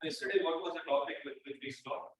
Yesterday, what was the topic with which we stopped?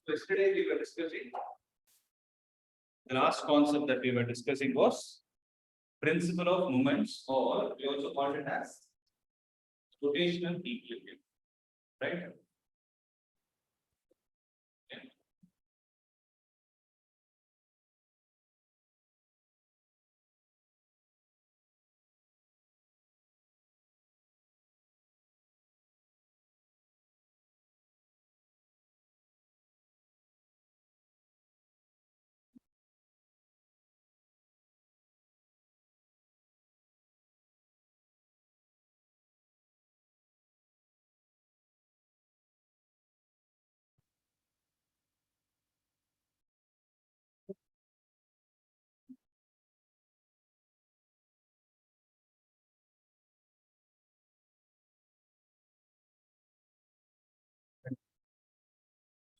So yesterday we were discussing the last concept that we were discussing was principle of moments, or we also call it as rotational equilibrium, right?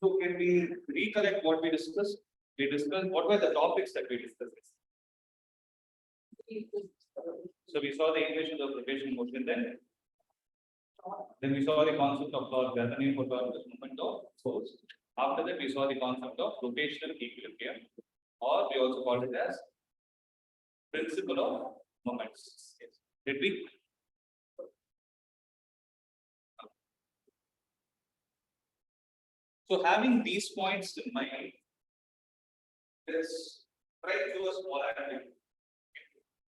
So can we recollect what we discussed? We discussed what were the topics that we discussed. So we saw the equation of rotation motion then we saw the concept of torque, the name for torque is moment of force. After that, we saw the concept of rotational equilibrium, or we also call it as principle of moments. Did we? So having these points in mind, let's try to do a small activity.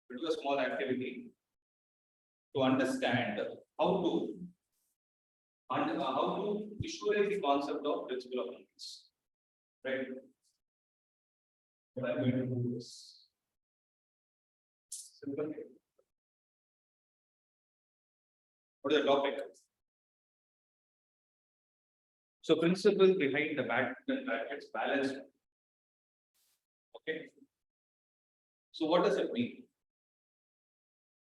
Do a small activity to understand how to visualize the concept of principle of moments. Right? What I'm going to do is simple. What is the topic? So principle behind the brackets balance. Okay. So what does it mean?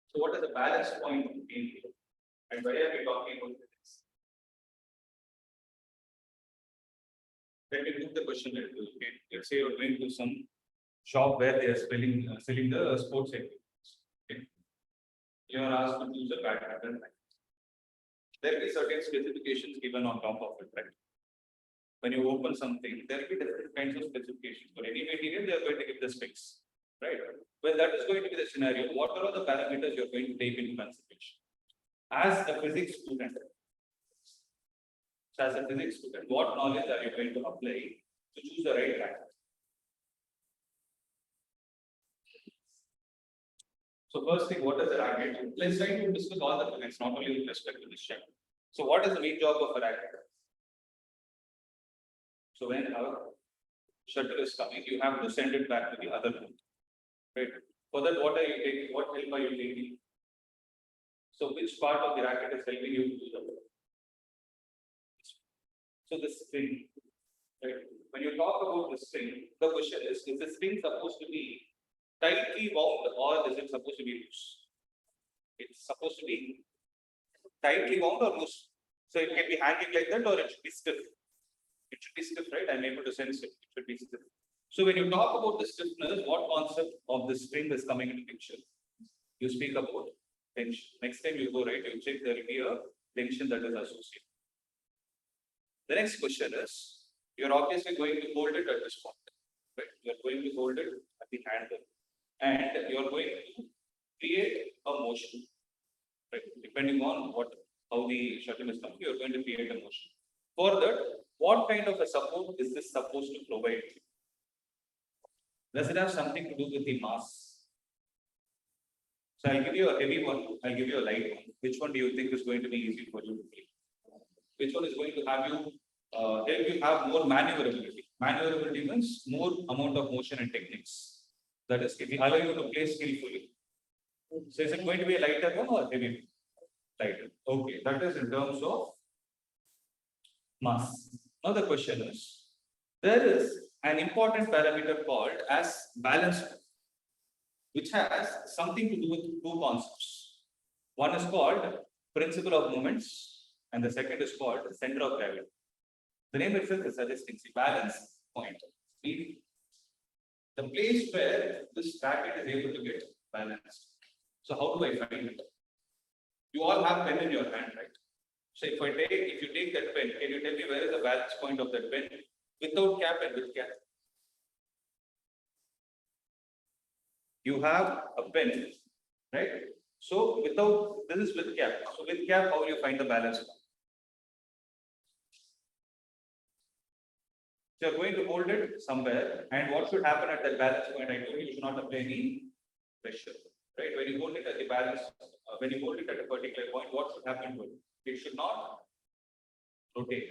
So what does the balance point mean? And why are we talking about this? Let me move the question a little. Okay. Let's say you're going to some shop where they are selling the sports equipment. Okay. You are asked to choose a badminton racket. There will be certain specifications given on top of it, right? When you open something, there will be different kinds of specifications. For any material, they are going to give the specs, right? Well, that is going to be the scenario. What are all the parameters you're going to take into consideration? As a physics student, what knowledge are you going to apply to choose the right racket? So first thing, what is the racket? Let's try to discuss all the points, not only with respect to this check. So what is the main job of a racket? So when a shuttle is coming, you have to send it back to the other room. Right? For that, what are you taking? What help are you taking? So which part of the racket is helping you to do the work? So the string. Right? When you talk about the string, the question is the string supposed to be tightly wound or is it supposed to be loose? It's supposed to be tightly wound or loose. So it can be hanging like that or it should be stiff. It should be stiff, right? I'm able to sense it. It should be stiff. So when you talk about the stiffness, what concept of the string is coming into picture? You speak about tension. Next time you go, right, you check there will be a tension that is associated. The next question is, you're obviously going to hold it at this point. Right? You're going to hold it at the handle. And you're going to create a motion. Right? Depending on how the shuttle is coming, you're going to create a motion. For that, what kind of a support is this supposed to provide? Does it have something to do with the mass? So I'll give you a heavy one, I'll give you a light one. Which one do you think is going to be easy for you to play? Which one is going to have you help you have more maneuverability? Maneuverability means more amount of motion and techniques. That is, it will allow you to play skillfully. So is it going to be a lighter one or heavy one? Lighter. Okay, that is in terms of mass. Now the question is, there is an important parameter called as balance, which has something to do with two concepts. One is called principle of moments, and the second is called center of gravity. The name itself is suggesting the balance point, meaning the place where this bracket is able to get balanced. So how do I find it? You all have pen in your hand, right? So if you take that pen, can you tell me where is the balance point of that pen without cap and with cap? You have a pen, right? So without, this is with cap. So with cap, how will you find the balance point? So you're going to hold it somewhere, and what should happen at that balance point? I told you should not apply any pressure, right? When you hold it at the balance, when you hold it at a particular point, what should happen to it? It should not rotate.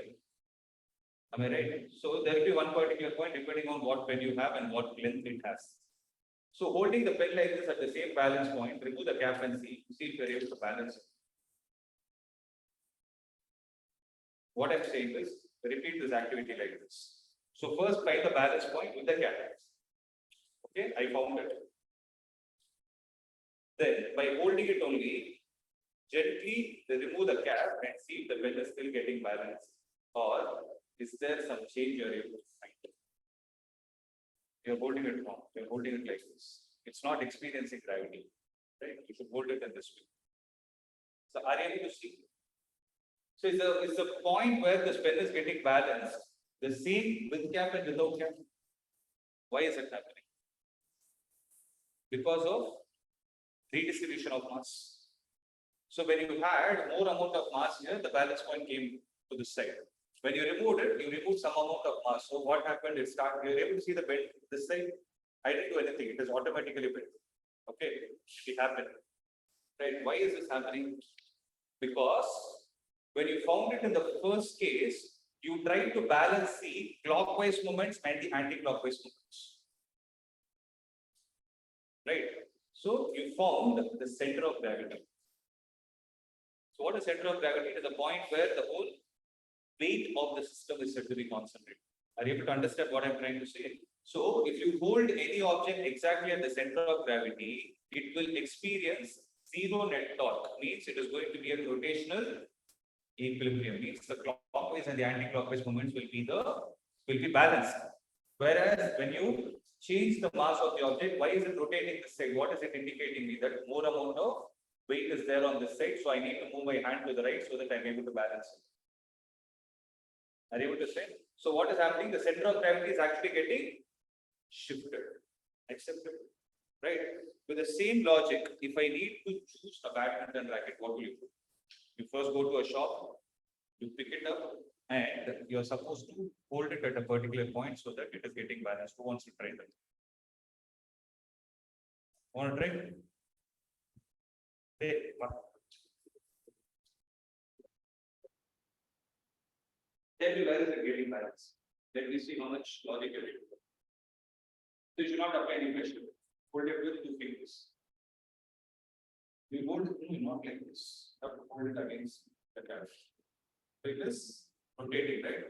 Am I right? So there will be one particular point depending on what pen you have and what length it has. So holding the pen like this at the same balance point, remove the cap and see if you are able to balance it. What I'm saying is, repeat this activity like this. So first find the balance point with the cap. Okay, I found it. Then by holding it only, gently remove the cap and see if the pen is still getting balanced, or is there some change you are able to find? You're holding it wrong. You're holding it like this. It's not experiencing gravity, right? You should hold it in this way. So are you able to see? So is the point where this pen is getting balanced the same with cap and without cap? Why is it happening? Because of redistribution of mass. So when you had more amount of mass here, the balance point came to this side. When you removed it, you removed some amount of mass. So what happened is you're able to see the bend this side. I didn't do anything, it is automatically bent. Okay, it happened. Right? Why is this happening? Because when you found it in the first case, you tried to balance the clockwise moments and the anti-clockwise moments. Right? So you found the center of gravity. So what is center of gravity? It is the point where the whole weight of the system is said to be concentrated. Are you able to understand what I'm trying to say? So if you hold any object exactly at the center of gravity, it will experience zero net torque. Means it is going to be a rotational equilibrium. Means the clockwise and the anti-clockwise moments will be balanced. Whereas when you change the mass of the object, why is it rotating this side? What is it indicating me? That more amount of weight is there on this side, so I need to move my hand to the right so that I'm able to balance it. Are you able to say? So what is happening? The center of gravity is actually getting shifted, accepted, right? With the same logic, if I need to choose a badminton racket, what will you do? You first go to a shop, you pick it up, and you're supposed to hold it at a particular point so that it is getting balanced. Who wants to try that? Want to try? Hey, tell me where is it getting balanced? Let me see how much logic you have. So you should not apply any pressure. Hold it with 2 fingers. You hold it not like this. You have to hold it against the cap. So it is rotating, right?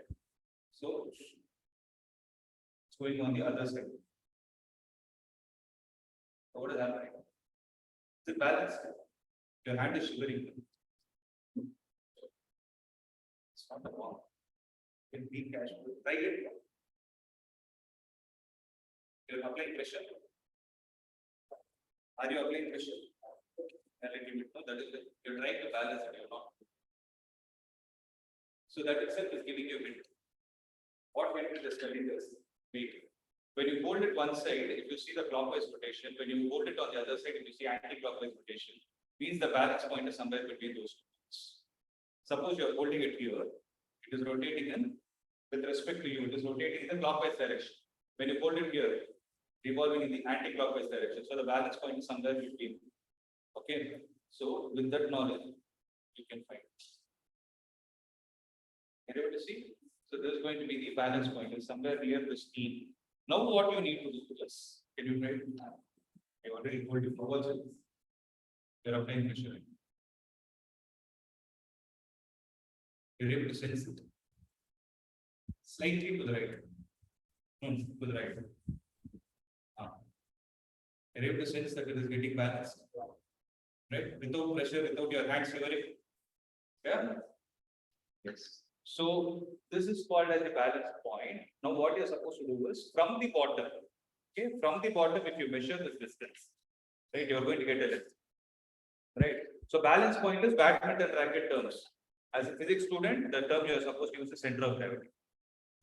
So it's going on the other side. So what is happening? Is it balanced? Your hand is shivering. It's not a bomb. In peak cash flow. Try it. You're applying pressure. Are you applying pressure? And let you know that is it. You're trying to balance it, you're not. So that itself is giving you a hint. What hint is telling us? Wait. When you hold it one side, if you see the clockwise rotation, when you hold it on the other side, if you see anti-clockwise rotation, means the balance point is somewhere between those two points. Suppose you are holding it here, it is rotating in, with respect to you, it is rotating in the clockwise direction. When you hold it here, revolving in the anti-clockwise direction. So the balance point is somewhere between. Okay. So with that knowledge, you can find. Are you able to see? So this is going to be the balance point is somewhere near the steam. Now what you need to do is, can you try? I already told you for also. You're applying pressure. You're able to sense it. Slightly to the right. To the right. You're able to sense that it is getting balanced. Right? Without pressure, without your hands shivering. Yeah? Yes. So this is called as a balance point. Now what you're supposed to do is from the bottom. Okay, from the bottom, if you measure this distance, right, you're going to get a length. Right. So balance point is badminton racket terms. As a physics student, the term you're supposed to use is center of gravity.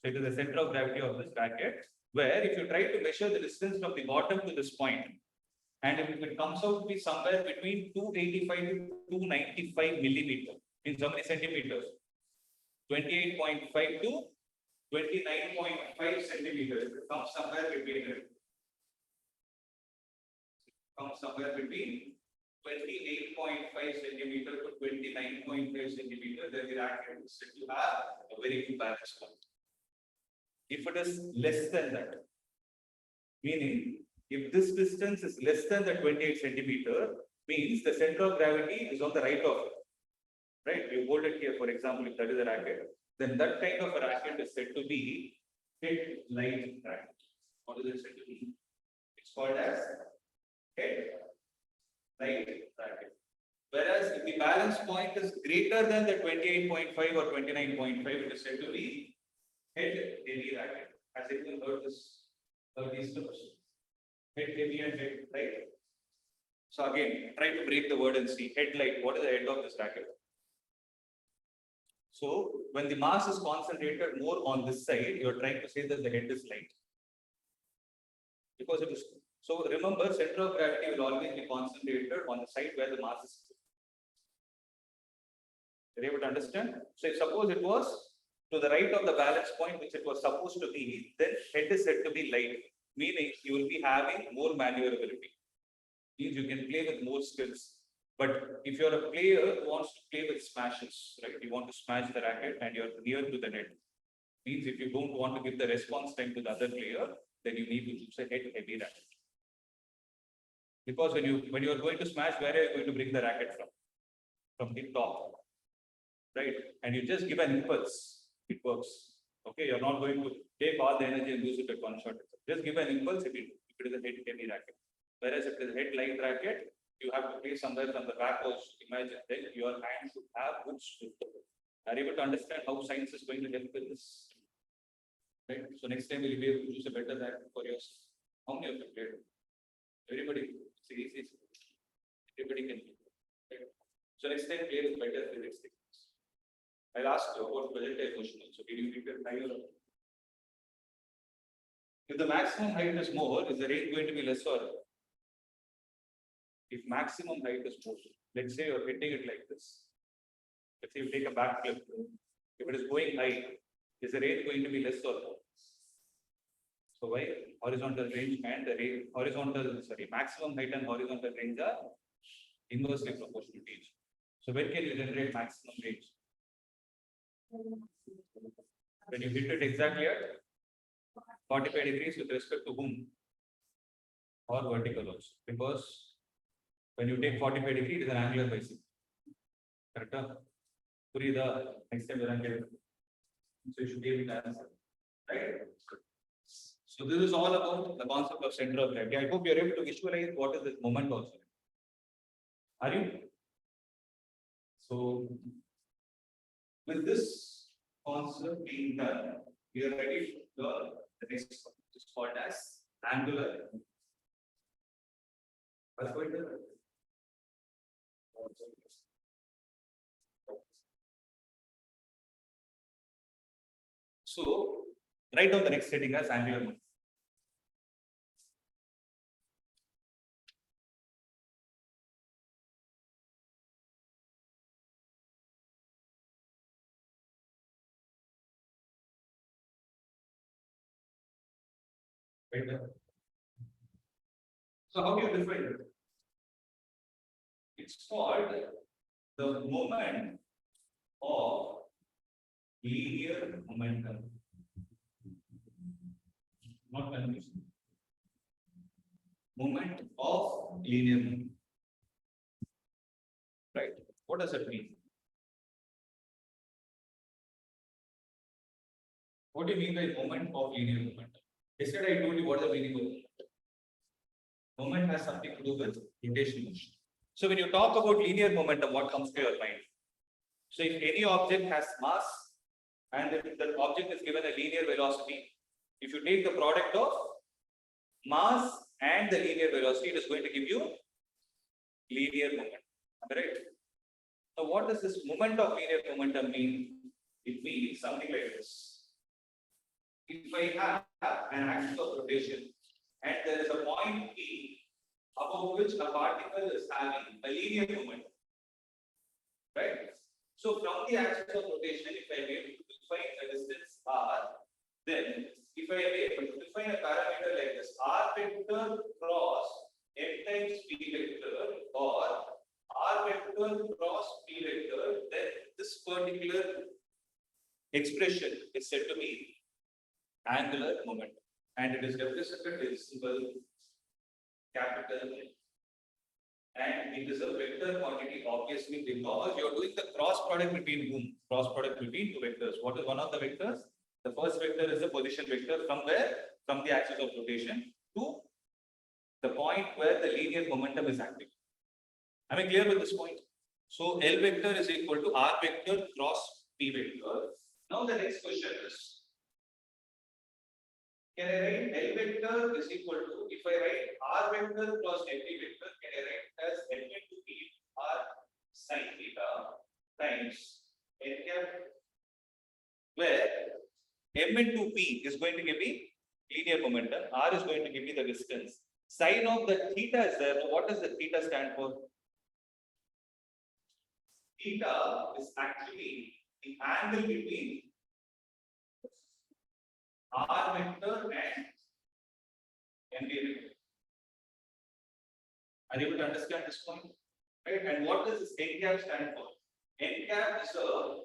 So it is the center of gravity of this racket, where if you try to measure the distance from the bottom to this point, and if it comes out to be somewhere between 285 to 295 millimeter, in so many centimeters, 28.5 to 29.5 centimeters, it comes somewhere between it. Comes somewhere between 28.5 centimeter to 29.5 centimeter, then the racket is said to have a very good balance point. If it is less than that, meaning if this distance is less than the 28 centimeter, means the center of gravity is on the right of it. Right? You hold it here, for example, if that is a racket, then that kind of a racket is said to be head-light racket. What is it said to be? It's called as head-light racket. Whereas if the balance point is greater than the 28.5 or 29.5, it is said to be head-heavy racket. Has anyone heard these terms? Head-heavy and head-light. So again, try to break the word and see head-light. What is the head of this racket? So when the mass is concentrated more on this side, you are trying to say that the head is light. Because it is. So remember, center of gravity will always be concentrated on the side where the mass is. Are you able to understand? So if suppose it was to the right of the balance point, which it was supposed to be, then head is said to be light, meaning you will be having more maneuverability. Means you can play with more skills. But if you're a player who wants to play with smashes, right? You want to smash the racket and you're near to the net. Means if you don't want to give the response time to the other player, then you need to choose a head-heavy racket. Because when you are going to smash, where are you going to bring the racket from? From the top, right? And you just give an impulse, it works. Okay, you're not going to take all the energy and use it at one shot. Just give an impulse if it is a head-heavy racket. Whereas if it is a head-light racket, you have to play somewhere from the back of imagine, then your hand should have good strength. Are you able to understand how science is going to help with this? Right? So next time we'll be able to use a better racket for yourself. How many of you played? Everybody. Easy. Everybody can do it. Right? So next time play with better physics techniques. I'll ask you about projectile motion. So did you prepare higher? If the maximum height is more, is the range going to be less or? If maximum height is more, let's say you're hitting it like this. Let's say you take a back flip. If it is going high, is the range going to be less or more? So why horizontal range and the range maximum height and horizontal range are inversely proportional to each. So when can you generate maximum range? When you hit it exactly at 45 degrees with respect to whom? Or vertical also. Because when you take 45 degrees, it is an angular bicycle. Correct? Next time so you should be able to answer. Right? So this is all about the concept of center of gravity. I hope you're able to visualize what is this moment also. Are you? So with this concept being done, we are ready to learn the next one, which is called as angular. So write down the next heading as angular momentum. Right. So how do you define it? It's called the moment of linear momentum. Not confusion. Moment of linear momentum. Right. What does that mean? What do you mean by moment of linear momentum? Yesterday I told you what the meaning of moment. Moment has something to do with rotation motion. So when you talk about linear momentum, what comes to your mind? So if any object has mass and the object is given a linear velocity, if you take the product of mass and the linear velocity, it is going to give you linear momentum. Right? So what does this moment of linear momentum mean? It means something like this. If I have an axis of rotation and there is a point P above which a particle is having a linear momentum, right? So from the axis of rotation, if I am able to define a distance r, then if I am able to define a parameter like this, r vector cross m times p vector or r vector cross p vector, then this particular expression is said to be angular momentum, and it is represented with symbol capital M. And it is a vector quantity, obviously, because you are doing the cross product between whom? Cross product between two vectors. What is one of the vectors? The first vector is the position vector from where? From the axis of rotation to the point where the linear momentum is acting. Am I clear with this point? So L vector is equal to R vector cross P vector. Now the next question is, can I write L vector is equal to, if I write R vector cross MV vector, can I write as M into P R sin theta times N cap, where M into P is going to give me linear momentum, R is going to give me the distance. Sine of the theta is there. What does the theta stand for? Theta is actually the angle between R vector and MV vector. Are you able to understand this point? Right? And what does this N cap stand for? N cap is a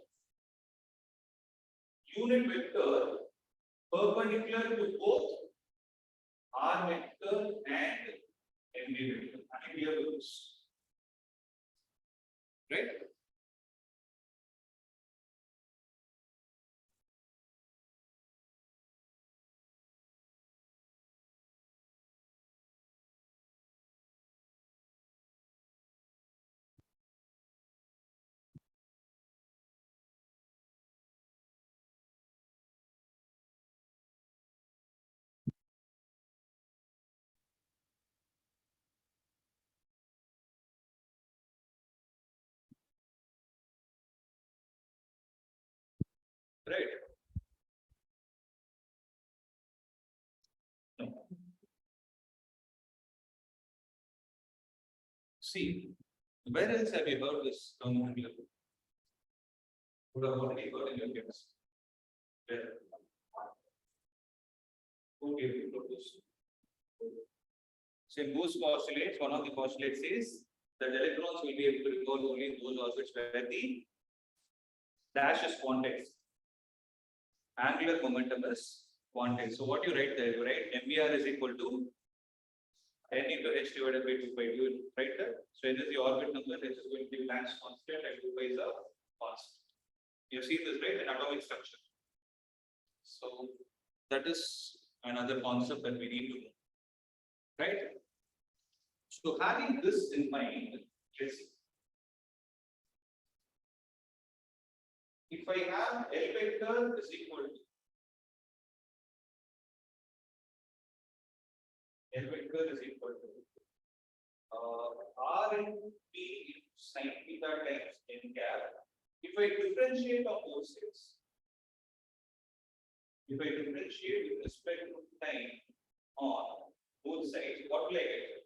unit vector perpendicular to both R vector and MV vector. Are you clear with this? Right? Right. See, where else have you heard this terminology? Would have already heard in your case. Where? Who gave you proposed? So in Bose postulates, one of the postulates is that electrons will be able to revolve only in those orbits where the dash is quantized. Angular momentum is quantized. So what you write there, you write MVR is equal to N into H divided by 2 pi. You write that. So N is the orbit number, H is going to be Planck's constant, and 2 pi is a constant. You've seen this, right, in atomic structure. So that is another concept that we need to know. Right? So having this in mind, let's see. If I have L vector is equal to L vector is equal to R into P into sin theta times N cap. If I differentiate on both sides, if I differentiate with respect to time on both sides, what will I get?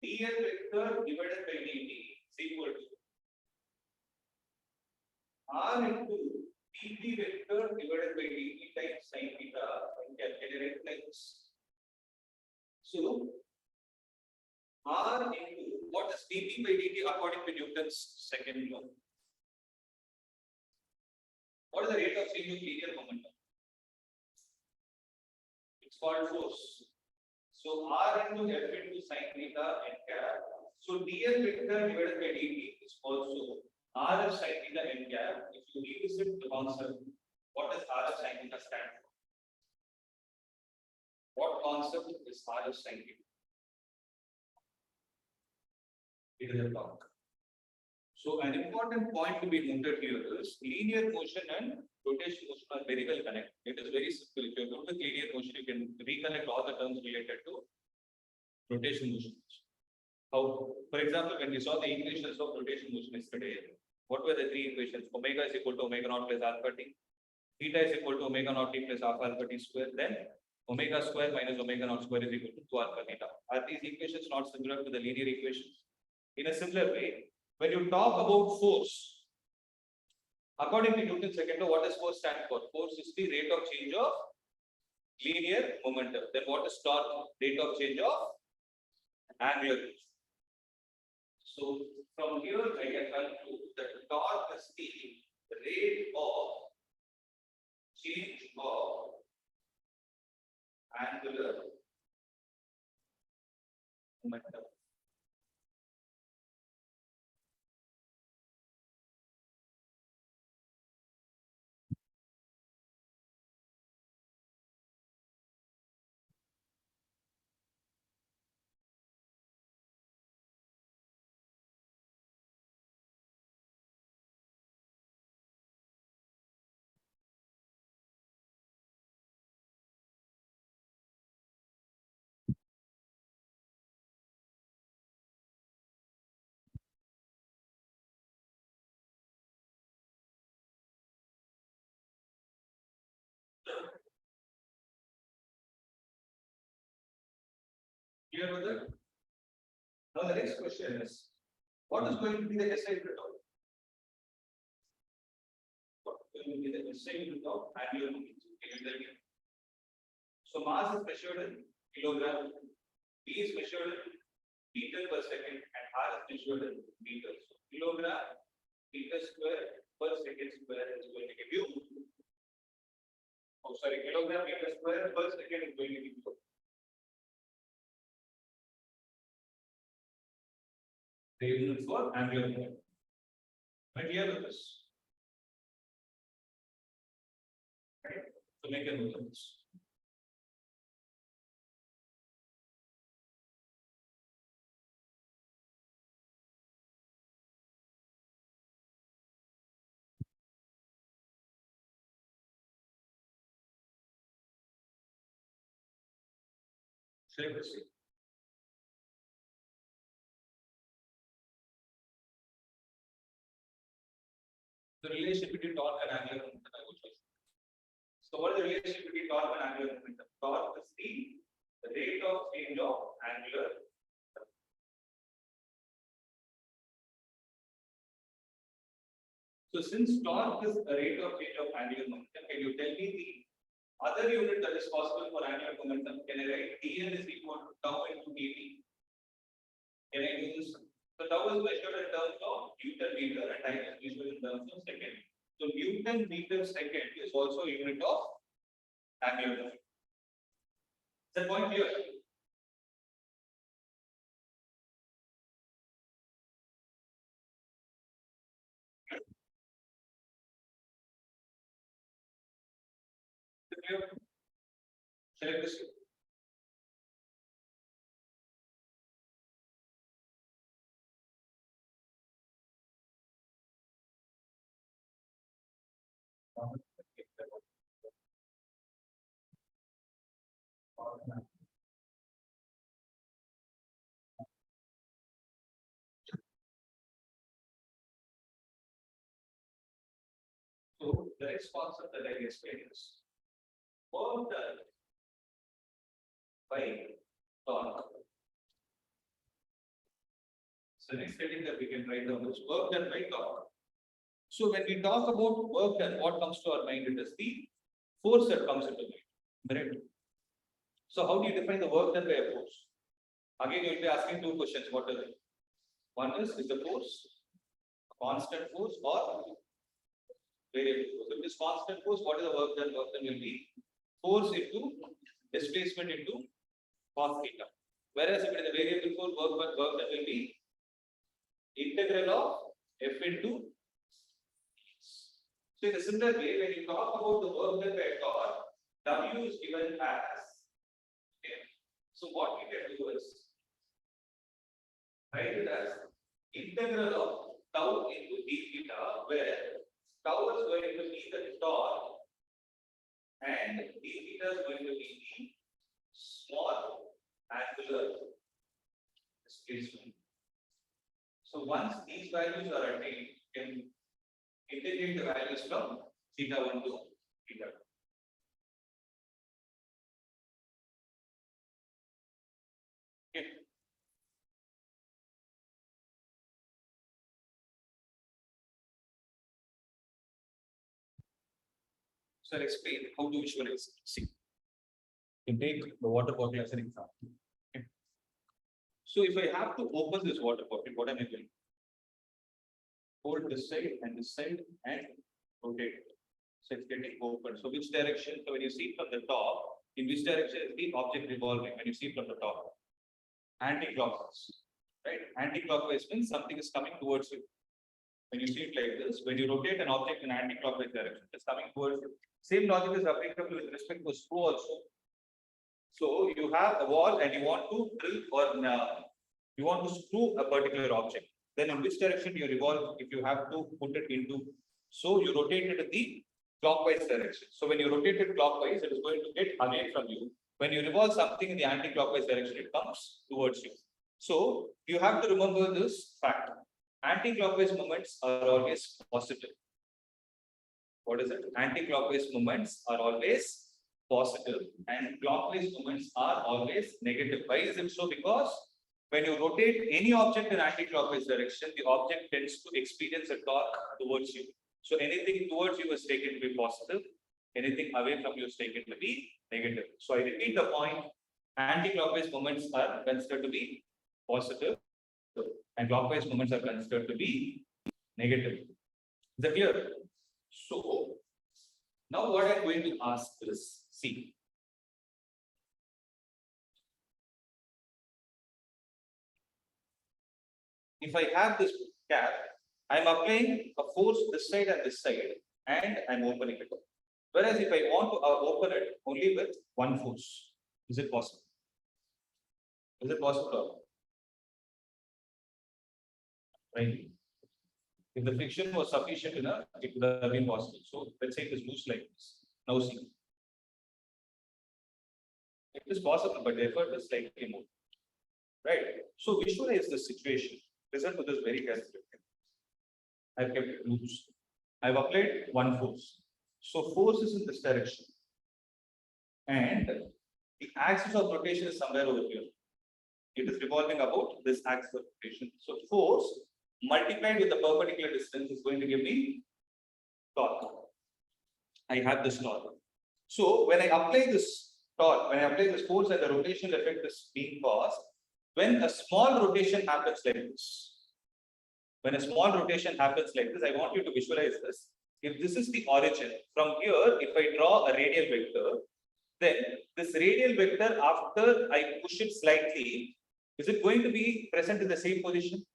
dl vector divided by dt is equal to R into dp vector divided by dt times sin theta. I can calculate like this. So R into what is dP by dt according to Newton's second law? What is the rate of change of linear momentum? It's called force. So R into F into sin theta n cap. So dl vector divided by dt is also R of sin theta n cap. If you revisit the concept, what does R of sin theta stand for? What concept is R of sin theta? It is a torque. So an important point to be noted here is linear motion and rotation motion are very well connected. It is very simple. If you go to linear motion, you can reconnect all the terms related to rotation motion. How, for example, when we saw the equations of rotation motion yesterday, what were the three equations? Omega is equal to omega naught plus alpha t. Theta is equal to omega naught t plus half alpha t square. Then omega square minus omega naught square is equal to 2 alpha theta. Are these equations not similar to the linear equations? In a similar way, when you talk about force, according to Newton's second law, what does force stand for? Force is the rate of change of linear momentum. Then what is torque? Rate of change of angular motion. So from here I can conclude that torque is the rate of change of angular momentum. Clear with that? Now the next question is, what is going to be the SI unit of? What is going to be the SI unit of angular momentum? So mass is measured in kilogram, V is measured in meter per second, and R is measured in meters. So kilogram meter square per second square is going to give you. Oh, sorry, kilogram meter square per second is going to give you. The unit for angular momentum. Right here with this. Right. So make a note of this. Shall I proceed? The relationship between torque and angular momentum I will show you. So what is the relationship between torque and angular momentum? Torque is the rate of change of angular. So since torque is the rate of change of angular momentum, can you tell me the other unit that is possible for angular momentum? Can I write Tn is equal to tau into dt? Can I do this? So tau is measured in terms of Newton meter and time is measured in terms of second. So Newton meter second is also a unit of angular momentum. Is that point clear? Shall I proceed? So the next concept that I explain is work done by torque. So next heading that we can write down is work done by torque. So when we talk about work done, what comes to our mind? It is the force that comes into mind. Correct? So how do you define the work done by a force? Again, you will be asking two questions. What are they? One is the force a constant force or variable force? If it is constant force, what is the work done? Work done will be force into displacement into cos theta. Whereas if it is a variable force, work done will be integral of f into x. So in a similar way, when you talk about the work done by a torque, W is given as, okay. So what we can do is write it as integral of tau into d theta, where tau is going to be the torque and d theta is going to be the small angular displacement. So once these values are attained, you can integrate the values from theta 1 to theta 2. Okay. So I'll explain how to visualize. See, you take the water bottle as an example. Okay. So if I have to open this water bottle, what am I doing? Hold this side and rotate it. So it's getting open. So which direction? So when you see from the top, in which direction is the object revolving? When you see from the top, anti-clockwise, right? Anti-clockwise means something is coming towards you. When you see it like this, when you rotate an object in anti-clockwise direction, it's coming towards you. Same logic is applicable with respect to a screw also. So you have a wall and you want to drill or you want to screw a particular object. Then in which direction you revolve if you have to put it into? So you rotate it in the clockwise direction. So when you rotate it clockwise, it is going to get away from you. When you revolve something in the anti-clockwise direction, it comes towards you. So you have to remember this fact. Anti-clockwise moments are always positive. What is it? Anti-clockwise moments are always positive and clockwise moments are always negative. Why is it so? Because when you rotate any object in anti-clockwise direction, the object tends to experience a torque towards you. So anything towards you is taken to be positive, anything away from you is taken to be negative. So I repeat the point, anti-clockwise moments are considered to be positive and clockwise moments are considered to be negative. Is that clear? So now what I'm going to ask is, see, if I have this cap, I'm applying a force this side and this side, and I'm opening it. Whereas if I want to open it only with one force, is it possible? Is it possible? Right. If the friction was sufficient enough, it would have been possible. So let's say it is loose like this. Now see. It is possible, but the effort is slightly more. Right. So visualize the situation. Listen to this very carefully. I've kept it loose. I've applied one force. So force is in this direction. And the axis of rotation is somewhere over here. It is revolving about this axis of rotation. So force multiplied with the perpendicular distance is going to give me torque. I have this torque. So when I apply this torque, when I apply this force and the rotational effect is being caused, when a small rotation happens like this, when a small rotation happens like this, I want you to visualize this. If this is the origin, from here, if I draw a radial vector, then this radial vector, after I push it slightly, is it going to be present in the same position?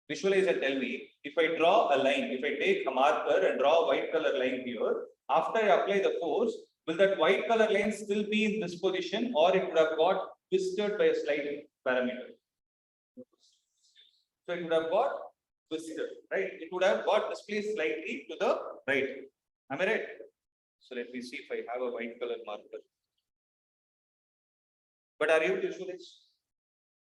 Visualize and tell me, if I draw a line, if I take a marker and draw a white color line here, after I apply the force, will that white color line still be in this position or it would have got twisted by a slight parameter? So it would have got twisted, right? It would have got displaced slightly to the right. Am I right? So let me see if I have a white color marker. But are you able to visualize?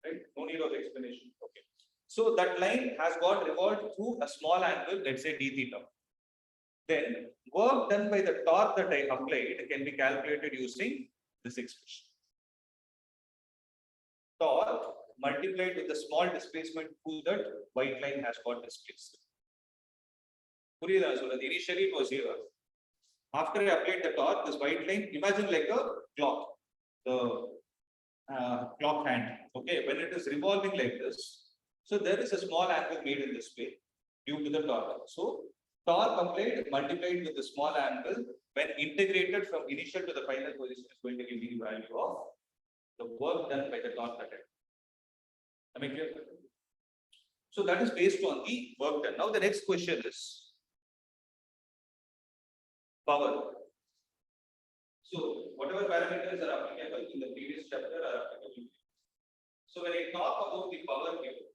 Right? No need of explanation. Okay. So that line has got revolved through a small angle, let's say d theta. Then work done by the torque that I applied can be calculated using this expression. Torque multiplied with the small displacement through that white line has got displaced. Initially it was here. After I applied the torque, this white line, imagine like a clock. the clock hand. Okay, when it is revolving like this, so there is a small angle made in this way due to the torque. So torque applied multiplied with the small angle when integrated from initial to the final position is going to give me the value of the work done by the torque attack. Am I clear? So that is based on the work done. Now the next question is power. So whatever parameters are applicable in the previous chapter are applicable. So when I talk about the power here,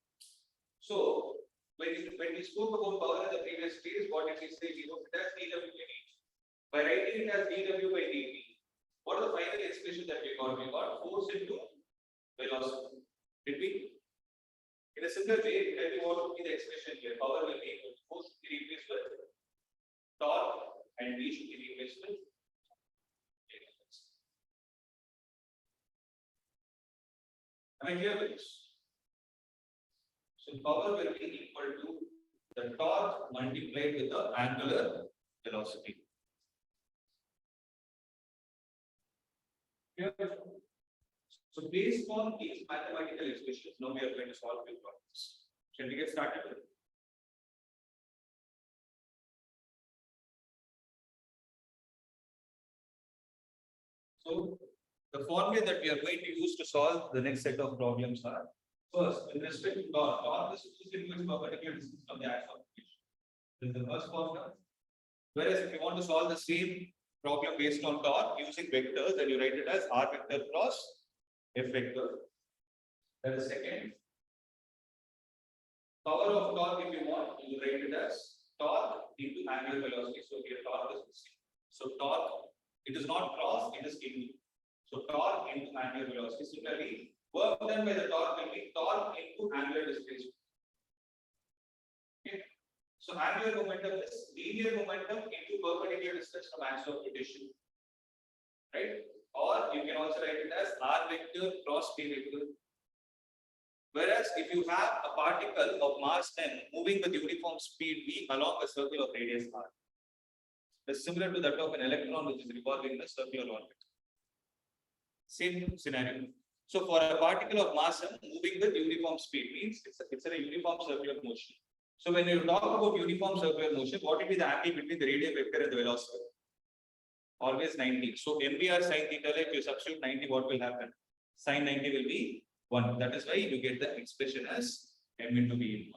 so when we spoke about power in the previous phase, what did we say? We wrote it as dW by dt. By writing it as dW by dt, what is the final expression that we got? We got force into velocity. Did we? In a similar way, tell me what would be the expression here. Power will be equal to force should be replaced with torque and V should be replaced with. Am I clear with this? So power will be equal to the torque multiplied with the angular velocity. Clear? So based on these mathematical expressions, now we are going to solve few problems. Shall we get started? So the formula that we are going to use to solve the next set of problems are first, with respect to torque, torque is equal to perpendicular distance from the axis of rotation. This is the first formula. Whereas if you want to solve the same problem based on torque using vectors, then you write it as R vector cross F vector. That is second. Power of torque, if you want, you write it as torque into angular velocity. So here torque is missing. So torque, it is not cross, it is into. So torque into angular velocity. Similarly, work done by the torque will be torque into angular displacement. Okay. So angular momentum is linear momentum into perpendicular distance from axis of rotation. Right? Or you can also write it as R vector cross P vector. Whereas if you have a particle of mass n moving with uniform speed v along a circle of radius r, it's similar to that of an electron which is revolving in a circular orbit. Same scenario. So for a particle of mass m moving with uniform speed means it's a uniform circular motion. So when you talk about uniform circular motion, what will be the angle between the radial vector and the velocity? Always 90. So MVR sin theta, if you substitute 90, what will happen? Sin 90 will be 1. That is why you get the expression as m into v in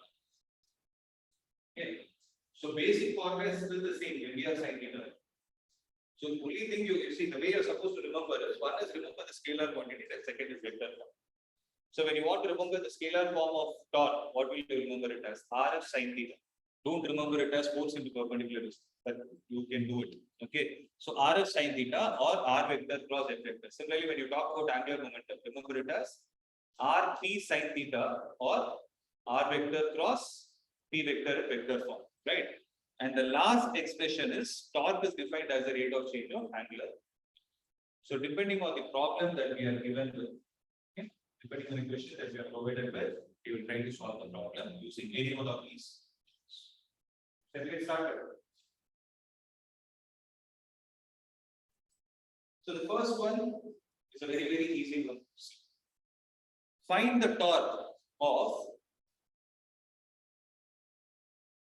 1. Okay. So basic formula is still the same, MVR sin theta. So the only thing you see, the way you're supposed to remember is, one is remember the scalar quantity, and second is vector form. So when you want to remember the scalar form of torque, what will you remember it as? RF sin theta. Don't remember it as force into perpendicular distance, but you can do it. Okay. So RF sin theta or R vector cross F vector. Similarly, when you talk about angular momentum, remember it as RP sin theta or R vector cross P vector vector form, right? And the last expression is torque is defined as the rate of change of angular. So depending on the problem that we are given with, okay, depending on the question that we are provided with, we will try to solve the problem using any one of these. So let's get started. So the first one is a very, very easy one. Find the torque of,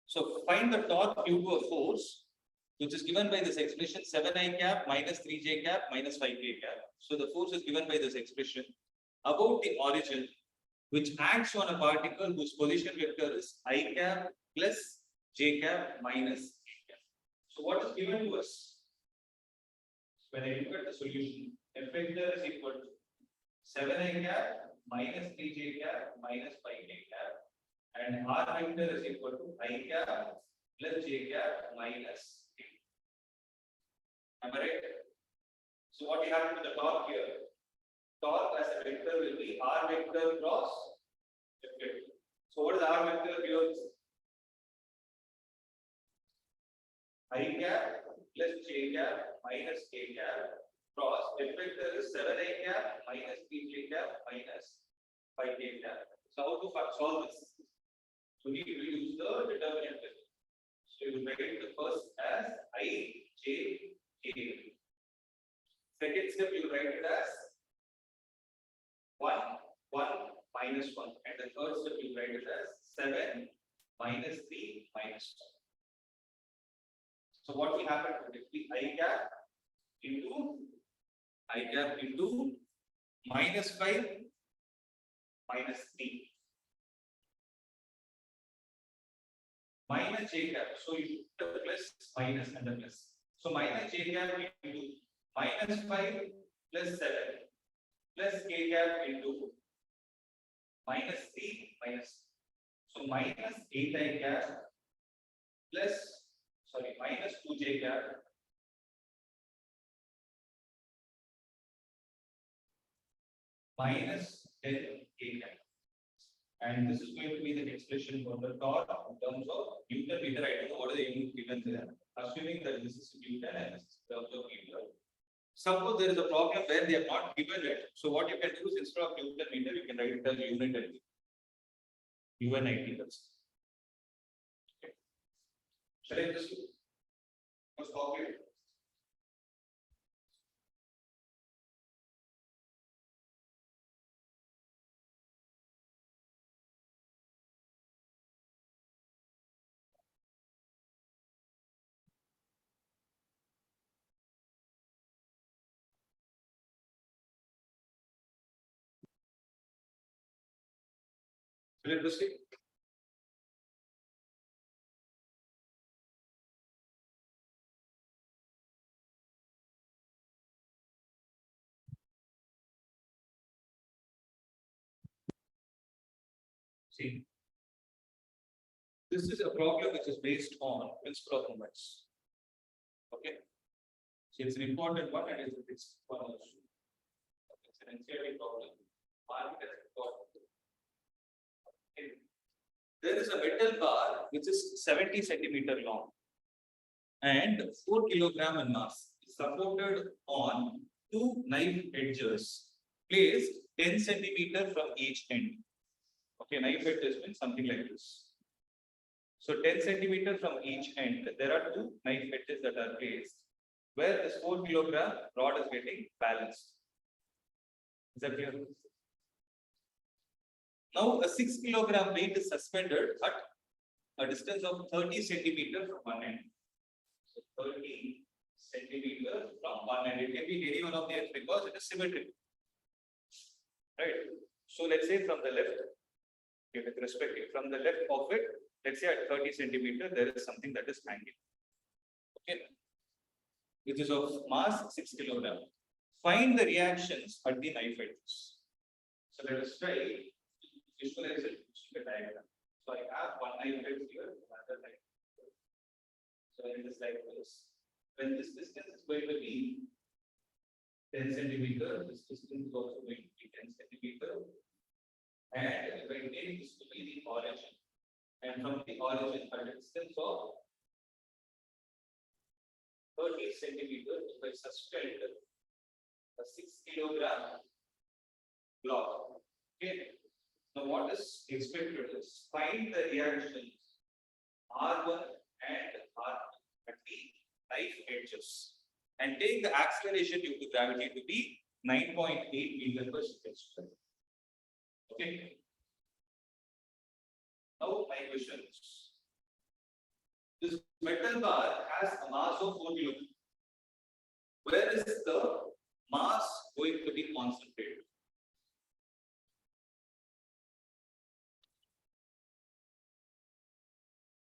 so find the torque due to a force which is given by this expression 7i cap minus 3j cap minus 5k cap. So the force is given by this expression about the origin which acts on a particle whose position vector is I cap plus j cap minus k cap. So what is given to us? When I look at the solution, F vector is equal to 7i cap minus 3j cap minus 5k cap, and R vector is equal to I cap plus j cap minus k. Am I right? So what we have to the torque here? Torque as a vector will be R vector cross F vector. So what is R vector here? I cap plus j cap minus k cap cross F vector is 7i cap minus 3j cap minus 5k cap. So how to solve this? So we will use the determinant method. So you will write the first as I, j, k. Second step you write it as minus 1. And the third step you write it as 7 minus 3 minus 1. So what will happen to it? I gap into minus 5 minus 3 minus j cap. So you put the plus minus and the plus. So minus j cap into minus 5 plus 7 plus k cap into minus 3 minus. So minus 8i cap plus minus 2j cap minus 10k cap. And this is going to be the expression for the torque in terms of Newton meter. I don't know what are the units given there. Assuming that this is Newton and this is in terms of meter. Suppose there is a problem where they have not given it. So what you can do is instead of Newton meter, you can write it as unit and UNIT. Okay. Shall I just copy it? Will it proceed? See, this is a problem which is based on principle of moments. Okay. So it's an important one and it's one also. It's an NCERT problem. Mark it as important. Okay. There is a metal bar which is 70 centimeter long and 4 kilogram in mass. It's supported on two knife edges placed 10 centimeter from each end. Okay, knife edge has been something like this. So 10 centimeter from each end, there are two knife edges that are placed where this 4 kilogram rod is getting balanced. Is that clear? Now a 6 kilogram weight is suspended at a distance of 30 centimeter from one end. So 30 centimeter from one end. It can be any one of the ends because it is symmetric. Right. So let's say from the left, with respect from the left of it, let's say at 30 centimeter, there is something that is hanging. Okay. Which is of mass 6 kilogram. Find the reactions at the knife edges. So let us try visualize it using a diagram. So I have one knife edge here, another knife edge here. So it is like this. When this distance is going to be 10 centimeter, this distance is also going to be 10 centimeter. And if I take this to be the origin, and from the origin at a distance of 30 centimeters, if I suspend a 6 kilogram block. Okay. Now, what is expected is find the reactions R1 and R2 at the knife edges and take the acceleration due to gravity to be 9.8 meter per second square. Okay. Now, my question is this metal bar has a mass of 4 kilograms. Where is the mass going to be concentrated?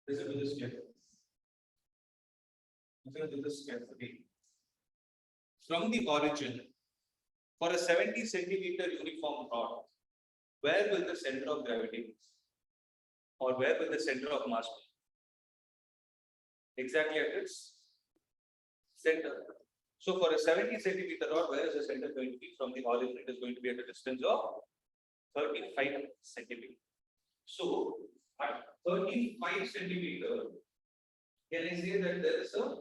Listen to this carefully. Listen to this carefully. From the origin, for a 70 centimeter uniform rod, where will the center of gravity be? Or where will the center of mass be? Exactly at its center. So for a 70 centimeter rod, where is the center going to be? From the origin, it is going to be at a distance of 35 centimeters. So at 35 centimeter, can I say that there is a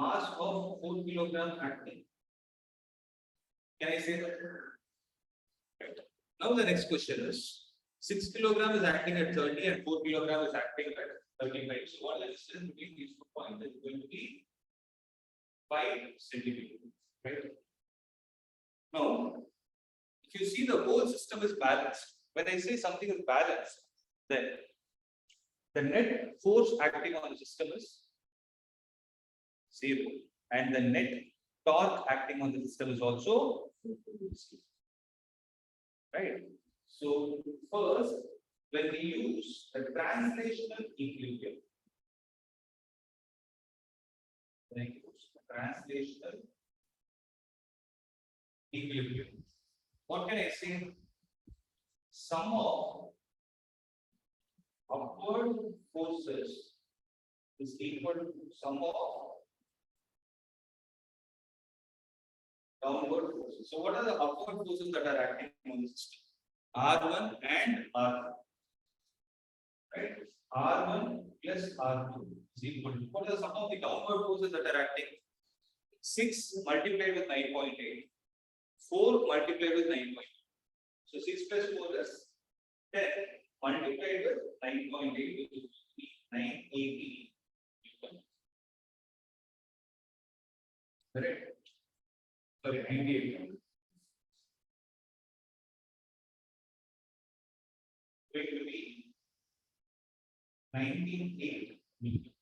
mass of 4 kilogram acting? Can I say that? Right. Now the next question is 6 kilogram is acting at 30 and 4 kilogram is acting at 35. So what is the distance between these 2 points is going to be 5 centimeters. Right. Now, if if you see the whole system is balanced, when I say something is balanced, then the net force acting on the system is 0, and the net torque acting on the system is also 0. Right? So first, when we use the translational equilibrium, what can I say? Sum of upward forces is equal to sum of downward forces. So what are the upward forces that are acting on the system? R1 and R2. Right? R1 plus R2 is equal to, what are the sum of the downward forces that are acting? 6 multiplied with 9.8, 4 multiplied with 9.8. So 6 plus 4 is 10 multiplied with 9.8, which is 980. Correct? Sorry, 98. Going to be 19.8 meters.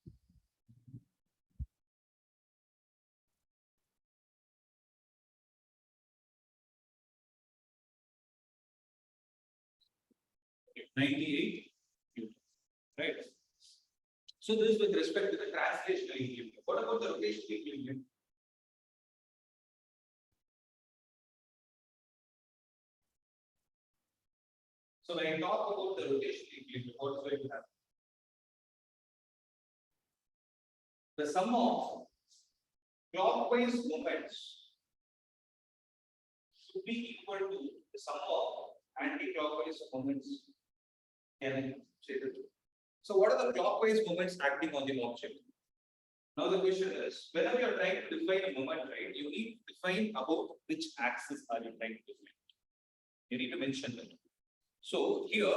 Okay, 98 Newton. Right? So this is with respect to the translational equilibrium. What about the rotational equilibrium? So when I talk about the rotational equilibrium, what is going to happen? The sum of clockwise moments should be equal to the sum of anti-clockwise moments. Can I say that? So what are the clockwise moments acting on the object? Now the question is, whenever you are trying to define a moment, right, you need to define about which axis are you trying to define. You need to mention that. So here,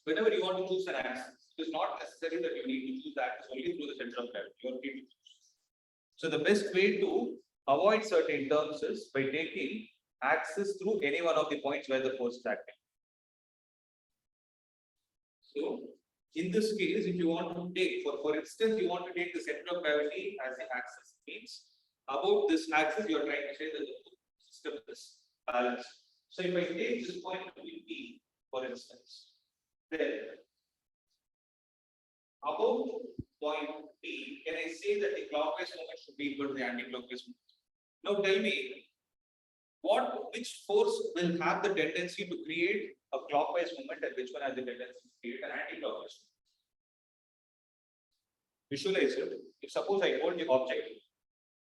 whenever you want to choose an axis, it is not necessary that you need to choose the axis only through the center of gravity. You are free to choose. So the best way to avoid certain terms is by taking axis through any one of the points where the force is acting. So in this case, if you want to take, for instance, you want to take the center of gravity as the axis, means about this axis, you are trying to say that the system is balanced. So if I take this point P, for instance, then about point P, can I say that the clockwise moment should be equal to the anti-clockwise moment? Now tell me, which force will have the tendency to create a clockwise moment and which one has the tendency to create an anti-clockwise moment? Visualize it. If suppose I hold the object,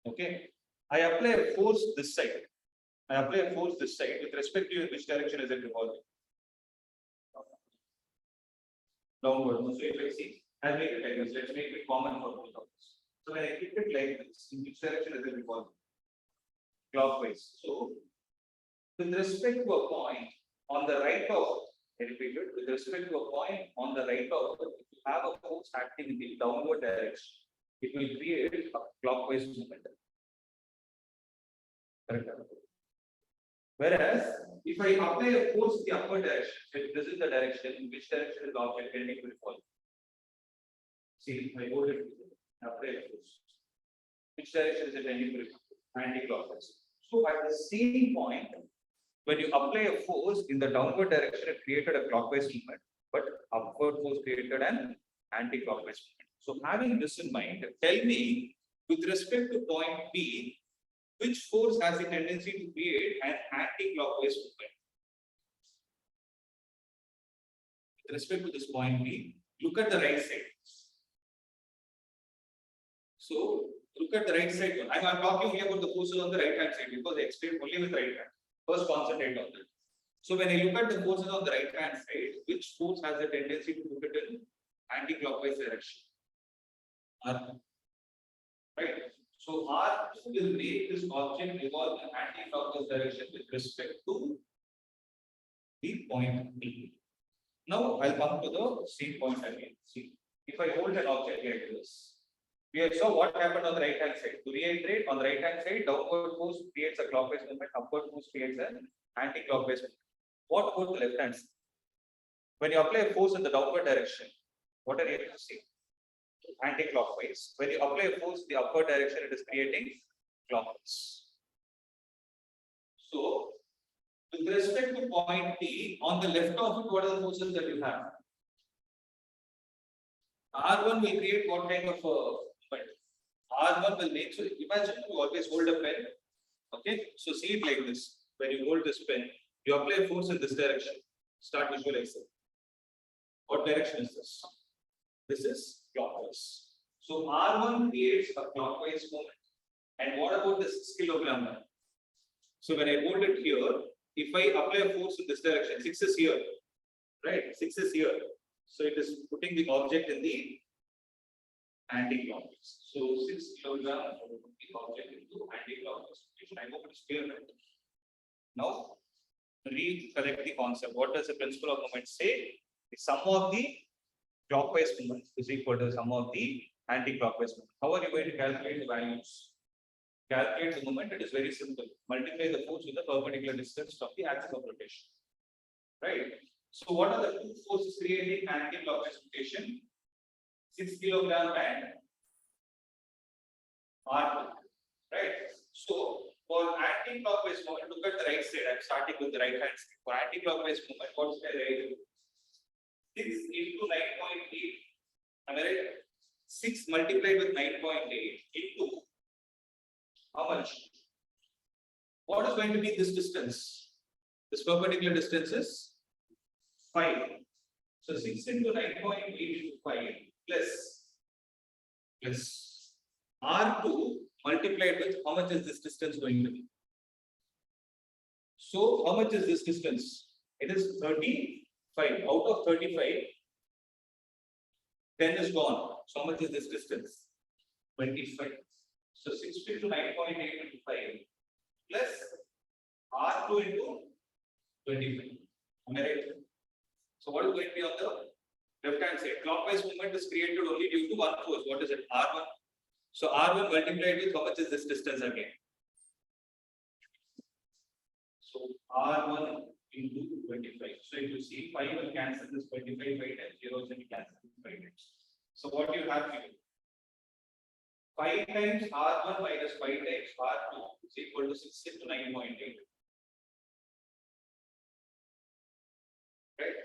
okay, I apply a force this side. I apply a force this side with respect to which direction is it revolving? Downward. So if I see, I'll make it like this. Let's make it common for both of us. So when I keep it like this, in which direction is it revolving? Clockwise. So with respect to a point on the right of, I repeat it, with respect to a point on the right of, if you have a force acting in the downward direction, it will create a clockwise momentum. Correct. Whereas, if I apply a force in the upward direction, if this is the direction, in which direction is the object tending to fall? See, I hold it, apply a force. Which direction is it tending to fall? Anti-clockwise. So at the same point, when you apply a force in the downward direction, it created a clockwise movement, but upward force created an anti-clockwise movement. So having this in mind, tell me, with respect to point P, which force has the tendency to create an anti-clockwise movement? With respect to this point P, look at the right side. So look at the right side. I'm talking only about the forces on the right hand side because I explained only with right hand. First, concentrate on that. So when I look at the forces on the right hand side, which force has a tendency to move it in anti-clockwise direction? R. Right. So R will make this object revolve in anti-clockwise direction with respect to the point B. Now I'll come to the same point again. See, if I hold an object like this, we saw what happened on the right hand side. To reiterate, on the right hand side, downward force creates a clockwise movement, upward force creates an anti-clockwise movement. What about the left hand side? When you apply a force in the downward direction, what are you able to see? Anti-clockwise. When you apply a force in the upward direction, it is creating clockwise. So, with respect to point P, on the left of it, what are the forces that you have? R1 will create what kind of movement? R1 will make, so imagine you always hold a pen. Okay, so see it like this. When you hold this pen, you apply force in this direction. Start visualizing. What direction is this? This is clockwise. So R1 creates a clockwise movement. And what about the 6 kilogram one? So when I hold it here, if I apply a force in this direction, 6 is here, right? 6 is here. So it is putting the object in the anti-clockwise. So 6 kilogram putting the object into anti-clockwise. I hope it's clear. Now, recollect the concept. What does the principle of moment say? The sum of the clockwise movement is equal to the sum of the anti-clockwise movement. How are you going to calculate the values? Calculate the moment, it is very simple. Multiply the force with the perpendicular distance from the axis of rotation. Right? So, what are the two forces creating anti-clockwise rotation? 6 kilogram and R2. Right? So, for anti-clockwise movement, look at the right side. I'm starting with the right hand side. For anti-clockwise movement, what's the right? 6 into 9.8. Am I right? 6 multiplied with 9.8 into how much? What is going to be this distance? This perpendicular distance is 5. So 6 into 9.8 into 5 plus R2 multiplied with how much is this distance going to be? So how much is this distance? It is 35. Out of 35, 10 is gone. So how much is this distance? 25. So 60 into 9.8 into 5 plus R2 into 25. Am I right? So what is going to be on the left hand side? Clockwise movement is created only due to one force. What is it? R1. So R1 multiplied with how much is this distance again? So R1 into 25. So if you see 5 will cancel this 25 by 10, 0 will cancel 5 times. So what do you have here? 5 times R1 minus 5 times R2 is equal to 6 into 9.8. Right?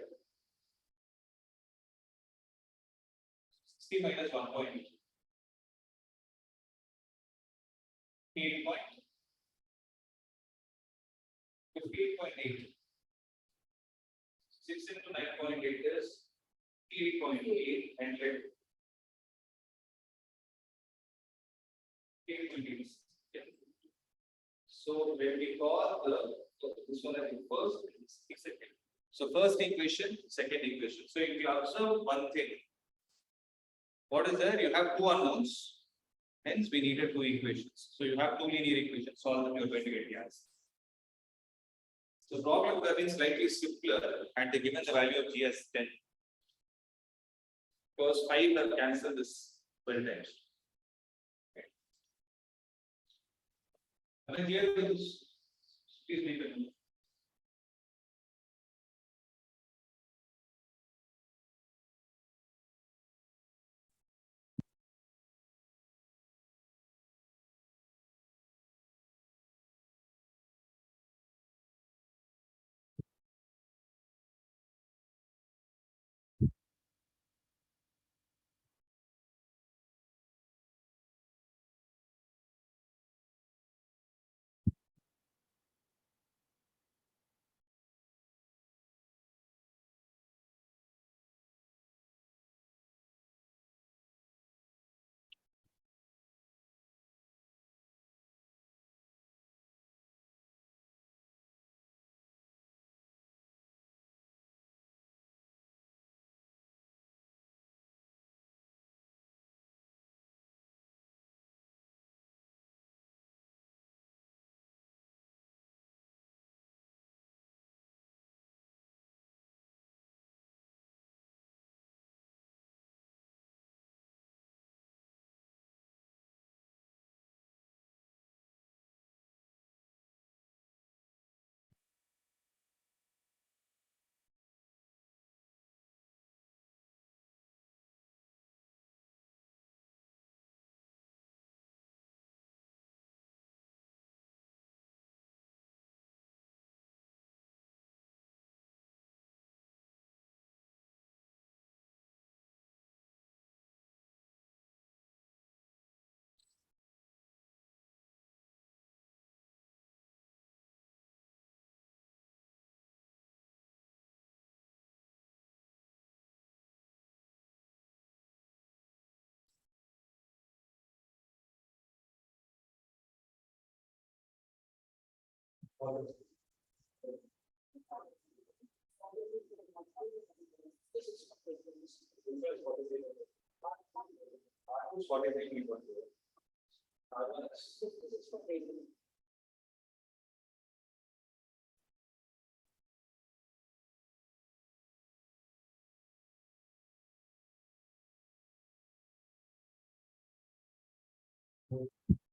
60 minus 1.8. 15.8. 6 into 9.8 is 8.8 and let 8.8. So when we call this one as first, second. So first equation, second equation. So if you observe one thing, what is there? You have two unknowns. Hence, we needed two equations. So you have two linear equations. Solve them. You're going to get the answer. So problem would have been slightly simpler and they given the value of G as 10. Because 5 have cancelled this 12 times. Okay. Am I clear with this? Please make a note.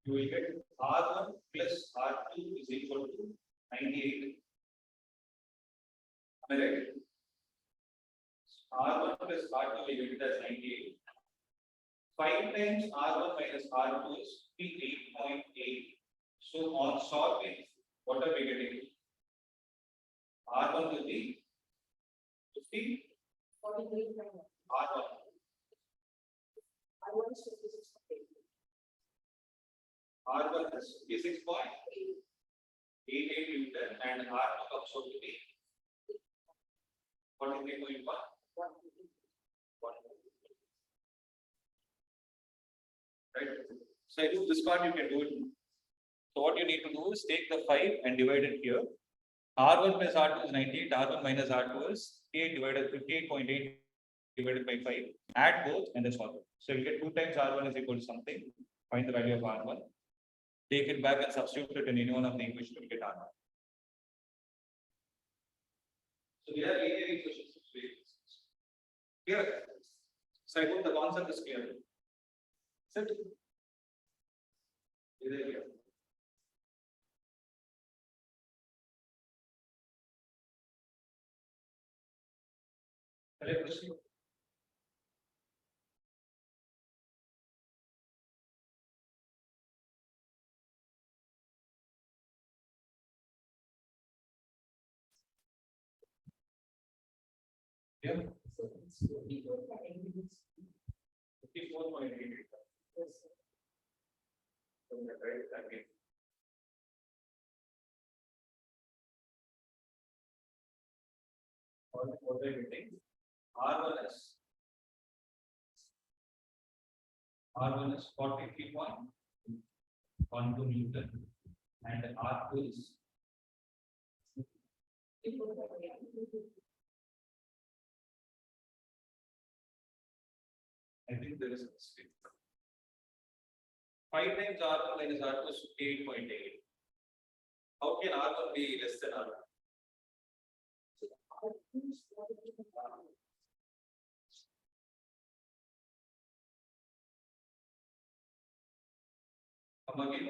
You will get R1 plus R2 is equal to 98. Am I right? R1 plus R2 we get it as 98. 5 times R1 minus R2 is 58.8. So on solving, what are we getting? R1 will be 50. R1. R1 is 56.88 Newton and R2 comes out to be 43.1. Right. So I do this part, you can do it. So what you need to do is take the 5 and divide it here. R1 plus R2 is 98, R1 minus R2 is 58.8 divided by 5. Add both and then solve it. So you get 2 times R1 is equal to something. Find the value of R1. Take it back and substitute it in any one of the equations to get R1. So we have linear equations. Here. So I hope the concept is clear. Set. Here. Question. Yeah. 54.88. What are you getting? R1 is 43.12 Newton and R2 is I think there is a mistake. 5 times R1 minus R2 is 58.8. How can R1 be less than R2? Come again.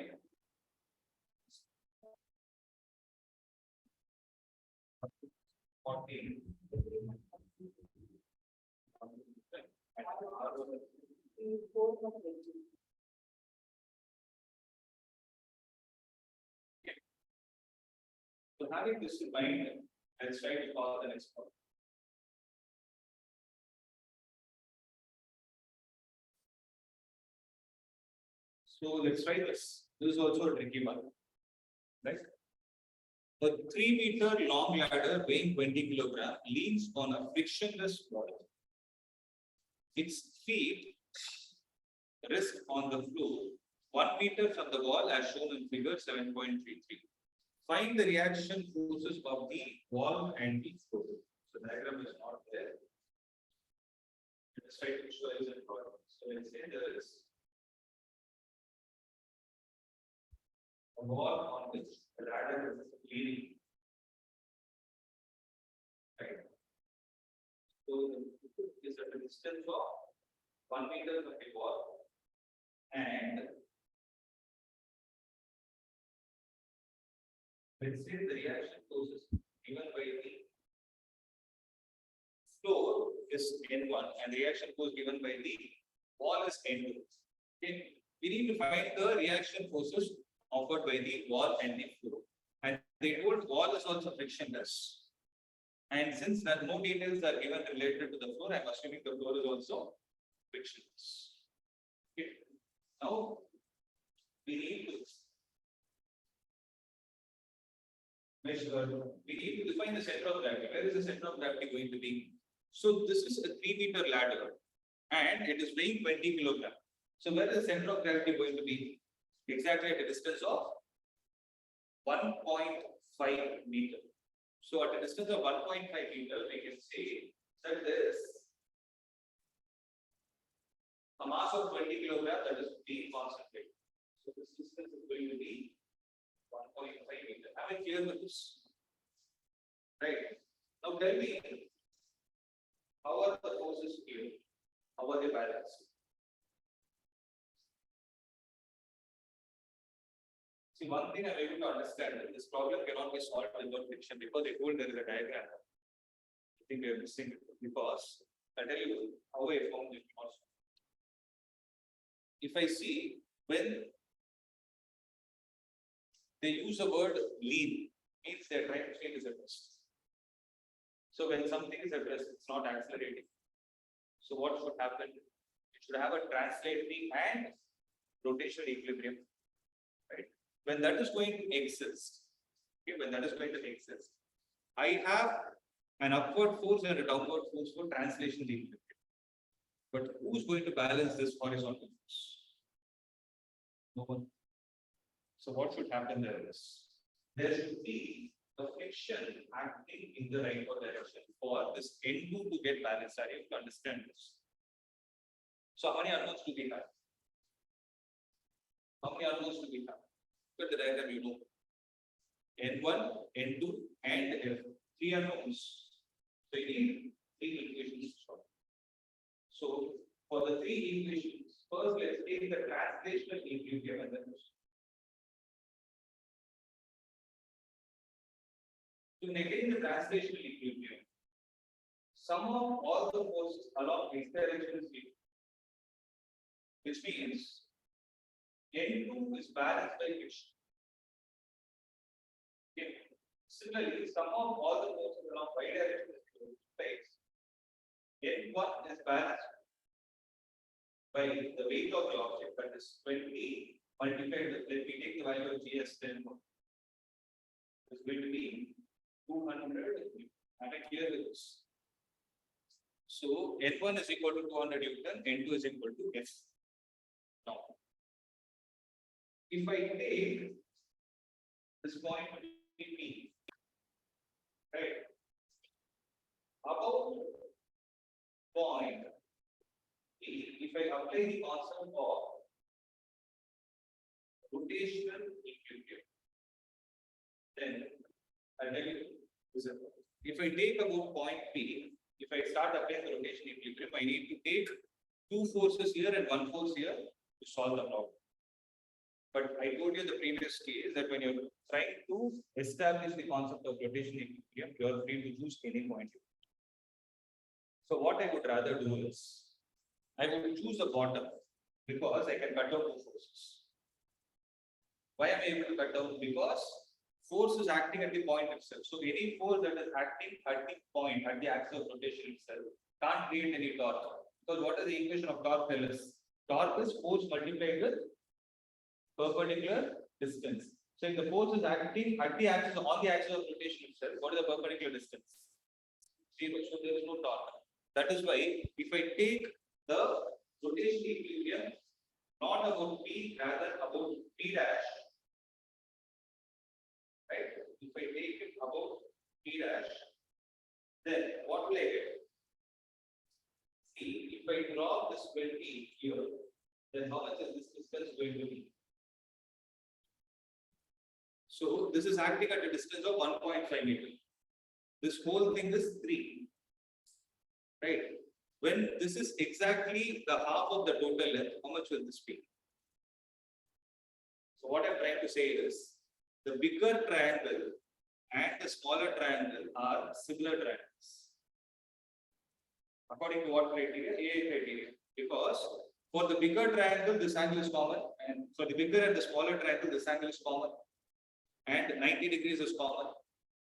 So having this in mind, let's try to solve the next problem. So let's try this. This is also a tricky one, right? A 3-meter long ladder weighing 20 kilograms leans on a frictionless wall. Its feet rest on the floor 1 meter from the wall as shown in figure 7.33. Find the reaction forces of the wall and the floor. So diagram is not there. Let's try to visualize it. So let's say there is a wall on which the ladder is leaning. Right. So it is at a distance of 1 meter from the wall, and let's say the reaction forces given by the floor is N1 and the reaction force given by the wall is N2. Okay. We need to find the reaction forces offered by the wall and the floor. And the old wall is also frictionless. And since there no details are given related to the floor, I'm assuming the floor is also frictionless. Okay. Now we need to define the center of gravity. Where is the center of gravity going to be? So this is a 3-meter ladder and it is weighing 20 kilograms. So where is the center of gravity going to be? Exactly at a distance of 1.5 meter. So at a distance of 1.5 meter, we can say that there is a mass of 20 kilograms that is being concentrated. So this distance is going to be 1.5 meter. Am I clear with this? Right. Now tell me, how are the forces here? How are they balanced? See, one thing I'm able to understand that this problem cannot be solved without friction because I told there is a diagram. I think we are missing it because I'll tell you how I found it also. If I see when they use the word lean, means they're trying to say it is at rest. So when something is at rest, it's not accelerating. So what should happen? It should have a translating and rotational equilibrium, right? When that is going to exist, okay, when that is going to exist, I have an upward force and a downward force for translation equilibrium. But who's going to balance this horizontal force? No one. So what should happen there is there should be a friction acting in the right direction for this N2 to get balanced. I have to understand this. So how many unknowns do we have? How many unknowns do we have? Look at the diagram, you know. N1, N2, and F. Three unknowns. So you need three equations to solve. So for the three equations, first let's take the translational equilibrium and then to negate the translational equilibrium, sum of all the forces along x direction is equal, which means N2 is balanced by friction. Okay. Similarly, sum of all the forces along y direction is equal, N1 is balanced by the weight of the object, that is 20 multiplied with, let me take the value of G as 10. It's going to be 200. Am I clear with this? So N1 is equal to 200 Newton, N2 is equal to F. Now, if I take this point P, right, about point P, if I apply the concept of rotational equilibrium, then I'll tell you. If I take about point P, if I start applying the rotation equilibrium, I need to take two forces here and one force here to solve the problem. But I told you in the previous case that when you're trying to establish the concept of rotation equilibrium, you are free to choose any point. So what I would rather do is, I would choose the bottom because I can cut down two forces. Why am I able to cut down? Because force is acting at the point itself. So any force that is acting at the point, at the axis of rotation itself, can't create any torque. Because what is the equation of torque tell us? Torque is force multiplied with perpendicular distance. So if the force is acting at the axis, on the axis of rotation itself, what is the perpendicular distance? 0. So there is no torque. That is why if I take the rotation equilibrium, not about P, rather about P dash. Right? If I take it about P dash, then what will I get? See, if I draw this 20 here, then how much is this distance going to be? So this is acting at a distance of 1.5 meter. This whole thing is 3. Right? When this is exactly the half of the total length, how much will this be? So what I'm trying to say is, the bigger triangle and the smaller triangle are similar triangles. According to what criteria? AA criteria. Because for the bigger triangle, this angle is common, and for the bigger and the smaller triangle, this angle is common, and 90 degrees is common.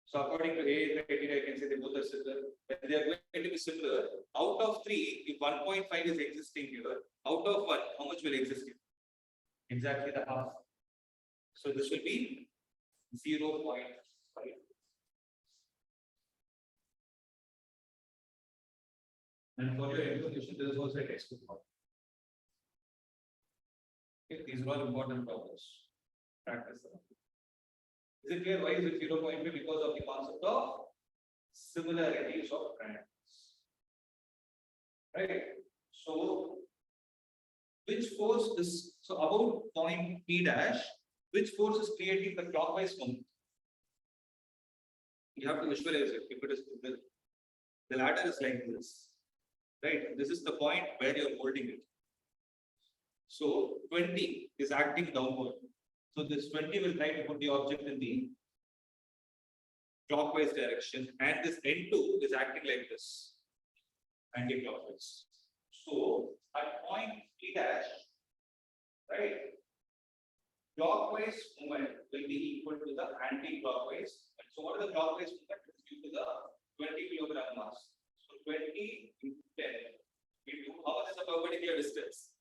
So according to AA criteria, I can say they both are similar. When they are going to be similar, out of 3, if 1.5 is existing here, out of 1, how much will exist here? Exactly the half. So this will be 0.5. And for your information, there is also a textbook problem. Okay, these are all important problems. Practice them. Is it clear? Why is it 0.5? Because of the concept of similarities of triangles. Right? So, which force is, so about point P dash, which force is creating the clockwise moment? You have to visualize it. If it is the ladder is like this, right? This is the point where you are holding it. So 20 is acting downward. So this 20 will try to put the object in the clockwise direction, and this N2 is acting like this, anti-clockwise. So at point P dash, right, clockwise movement will be equal to the anti-clockwise. So what is the clockwise movement? It is due to the 20 kilogram mass. So 20 into 10 into how much is the perpendicular distance?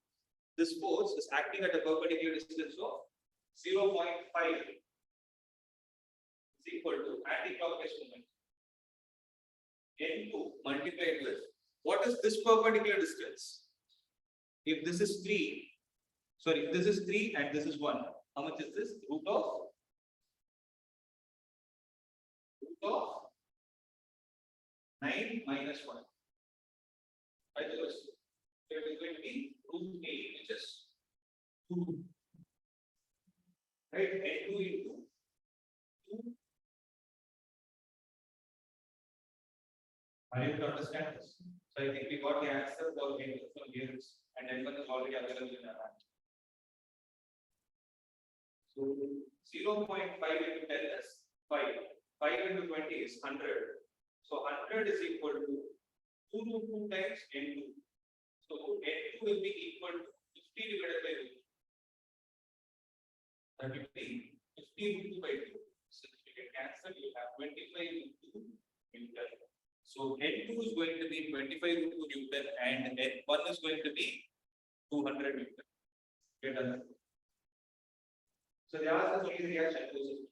This force is acting at a perpendicular distance of 0.5 is equal to anti-clockwise movement. N2 multiplied with what is this perpendicular distance? If this is 3, sorry, if this is 3 and this is 1, how much is this? Root of 9 minus 1. By the way, so it is going to be root 8, which is 2. Right? N2 into 2. Are you able to understand this? So I think we got the answer for N2 from here, and N1 is already available in our hand. So 0.5 into 10 is 5. 5 into 20 is 100. So 100 is equal to 2 root 2 times N2. So N2 will be equal to 50 divided by root. That will be 50 root 2 by 2. Since we can cancel, you have 25 root 2 Newton. So N2 is going to be 25 root 2 Newton and N1 is going to be 200 Newton. Get done. So they ask us only the reaction process.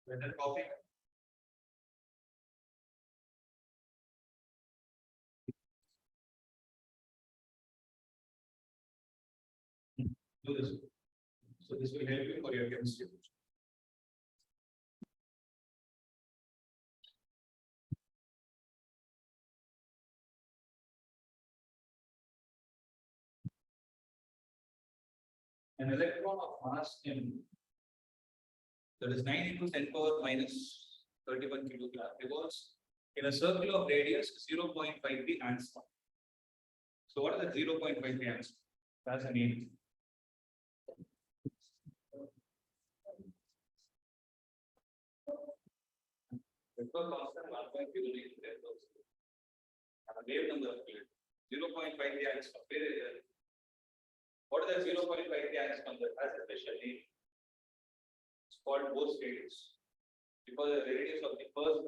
Better copy. Do this. So this will help you for your chemistry. An electron of mass m, that is 9 into 10 power minus 31 kilogram, revolves in a circle of radius 0.53 angstrom. So what is the 0.53 angstrom? That's a name. Vector constant 1.08 wave number 0.53 angstrom. What is the 0.53 angstrom? That has a special name. It's called Bose radius, because the radius of the first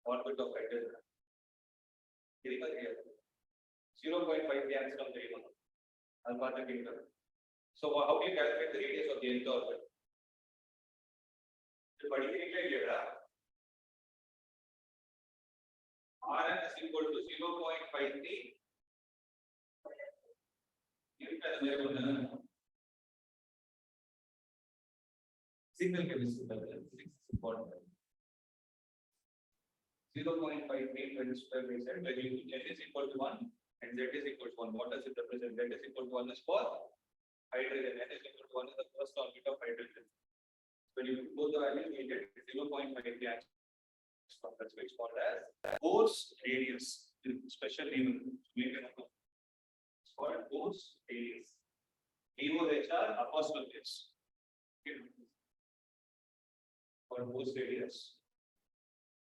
orbit of hydrogen. 0.53 angstrom alpha the kingdom. So how do you calculate the radius of the nth orbit? Rn is equal to 0.53. Signal chemistry is important. 0.53 times square we said, where you n is equal to 1 and z is equal to 1. What does it represent? Z is equal to 1 is for hydrogen, n is equal to 1 is the first orbit of hydrogen. When you put both the values, you get 0.53 angstrom. That's why it's called as Bohr's radius. Special name. It's called Bohr's radius. BOHR apostrophe S. For Bohr's radius.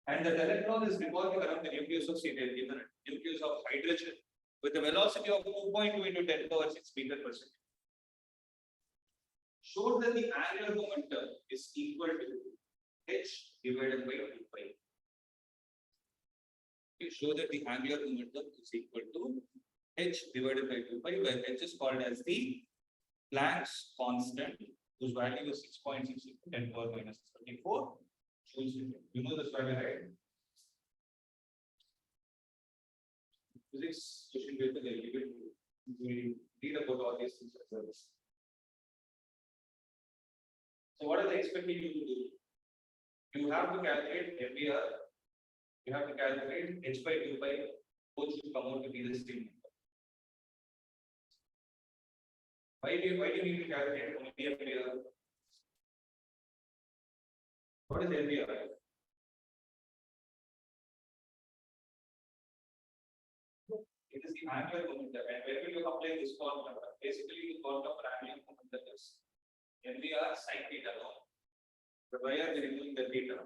And the electron is revolving around the nucleus of C. They have given a nucleus of hydrogen with a velocity of 2.2 into 10 power 6 meter per second. Show that the angular momentum is equal to h divided by 2 pi. You show that the angular momentum is equal to h divided by 2 pi, where h is called as the Planck's constant, whose value is 6.6 into 10 power minus 34 joules. You know this value, right? Physics question paper, they give it to you. Read about all these things as well. So what are they expecting you to do? You have to calculate MBR, you have to calculate h by 2 pi, both should come out to be the same number. Why do you need to calculate only MBR? What is MBR? It is the angular momentum, and where will you apply this formula? Basically, the formula for angular momentum is MBR sin theta long. But why are we removing the theta?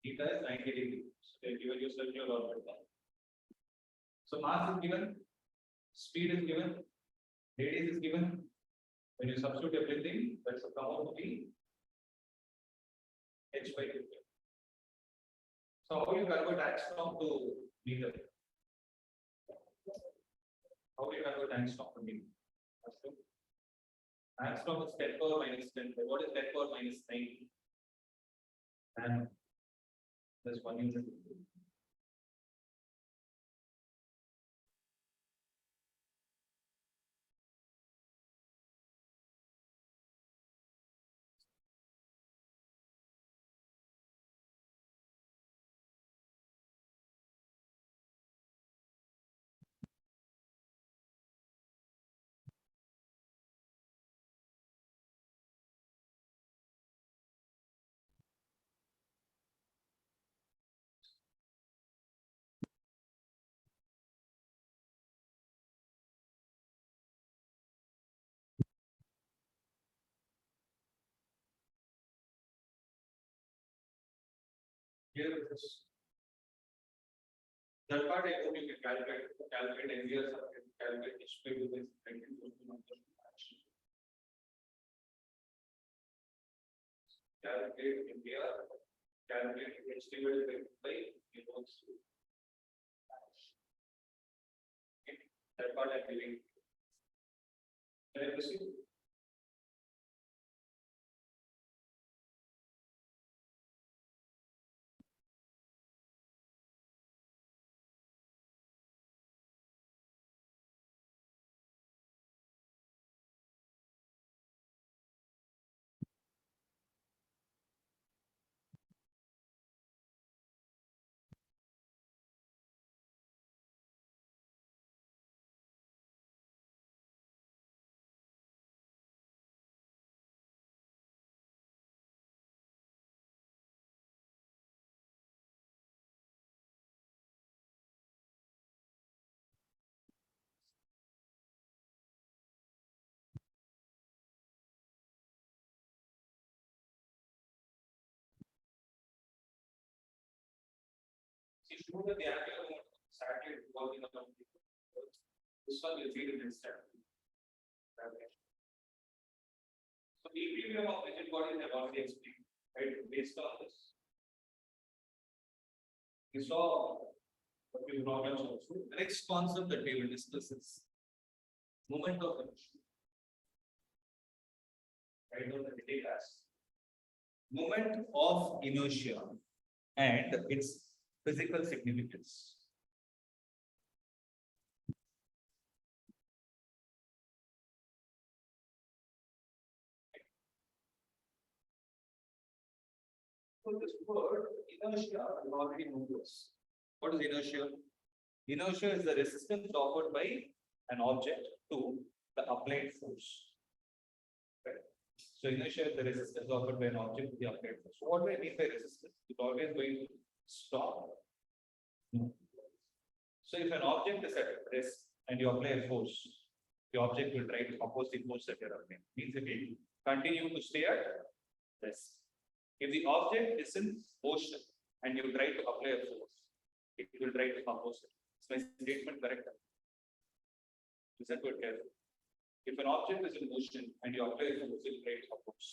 Theta is 90 degrees. So they give you circular orbit. So mass is given, speed is given, radius is given. When you substitute everything, that's a come out to be h by 2. So how you convert angstrom to meter? How do you convert angstrom to meter? Angstrom is 10 power minus 10. What is 10 power minus 9? And there's 1 unit. Here it is. That part I hope you can calculate MBR, calculate h by 2 pi. Calculate MBR, calculate h divided by 2 pi equals to. That part I am giving. Can I proceed? See, show that the angular momentum exactly revolving around the earth. This one will read in instead. So the equilibrium of rigid bodies have already explained, right? Based on this. We saw a few problems also. The next concept that we will discuss is moment of inertia. Right now, the take as moment of inertia and its physical significance. So this word inertia, you already know this. What is inertia? Inertia is the resistance offered by an object to the applied force. Right. So inertia is the resistance offered by an object to the applied force. So what do I mean by resistance? It's always going to stop. No. So if an object is at rest and you apply a force, the object will try to oppose the force that you're applying. Means it will continue to stay at rest. If the object is in motion and you try to apply a force, it will try to oppose it. Is my statement correct? Listen to it carefully. If an object is in motion and you apply a force, it will try to oppose.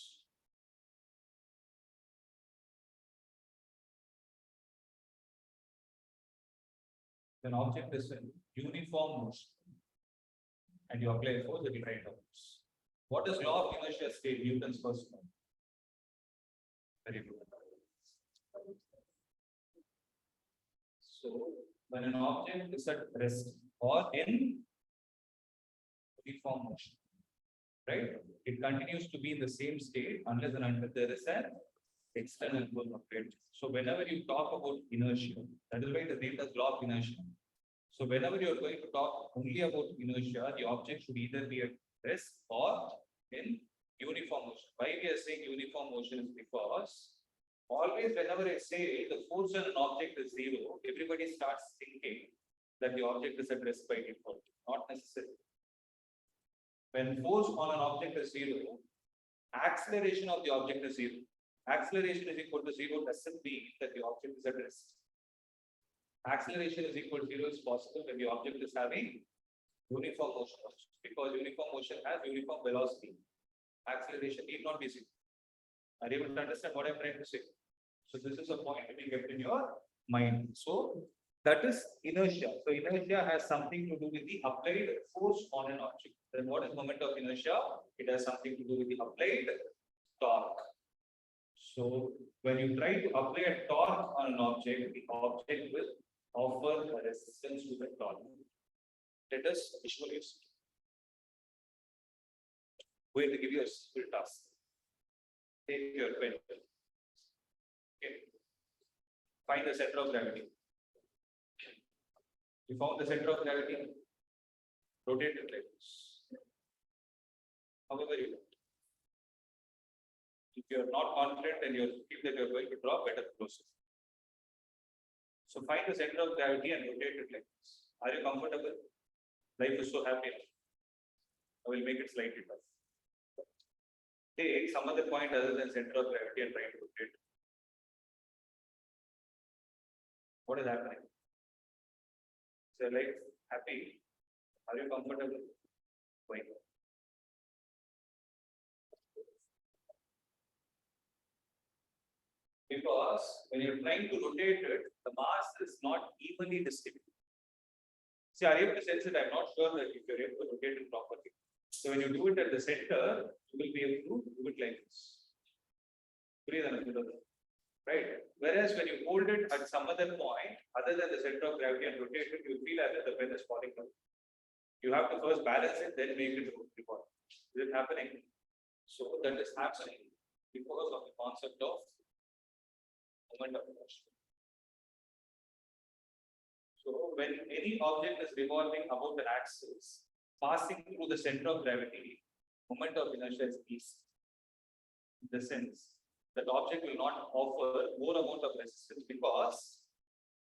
If an object is in uniform motion and you apply a force, it will try to oppose. What does law of inertia state? Newton's first law. Very good. So, when an object is at rest or in uniform motion, right? It continues to be in the same state unless and until there is an external pull applied. So, whenever you talk about inertia, that is why the name is law of inertia. So, whenever you are going to talk only about inertia, the object should either be at rest or in uniform motion. Why we are saying uniform motion is because always whenever I say the force on an object is zero, everybody starts thinking that the object is at rest by default. Not necessarily. When force on an object is zero, acceleration of the object is zero. Acceleration is equal to zero doesn't mean that the object is at rest. Acceleration is equal to zero is possible when the object is having uniform motion also, because uniform motion has uniform velocity. Acceleration need not be zero. Are you able to understand what I'm trying to say? So this is a point to be kept in your mind. So that is inertia. So inertia has something to do with the applied force on an object. Then what is moment of inertia? It has something to do with the applied torque. So when you try to apply a torque on an object, the object will offer a resistance to the torque. Let us visualize. Going to give you a simple task. Take your pen. Okay. Find the center of gravity. You found the center of gravity. Rotate it like this. However you want. If you are not confident and you feel that you are going to drop, better close it. So find the center of gravity and rotate it like this. Are you comfortable? Life is so happy. I will make it slightly tough. Take some other point other than center of gravity and try to rotate. What is happening? So, like, happy? Are you comfortable? Why? Because when you're trying to rotate it, the mass is not evenly distributed. See, are you able to sense it? I'm not sure that if you're able to rotate it properly. So when you do it at the center, you will be able to do it like this. Breathe in, right? Whereas when you hold it at some other point, other than the center of gravity and rotate it, you feel as if the pen is falling down. You have to first balance it, then make it record. Is it happening? So that is happening because of the concept of moment of motion. So when any object is revolving about the axis, passing through the center of gravity, moment of inertia is least. In the sense that object will not offer more amount of resistance because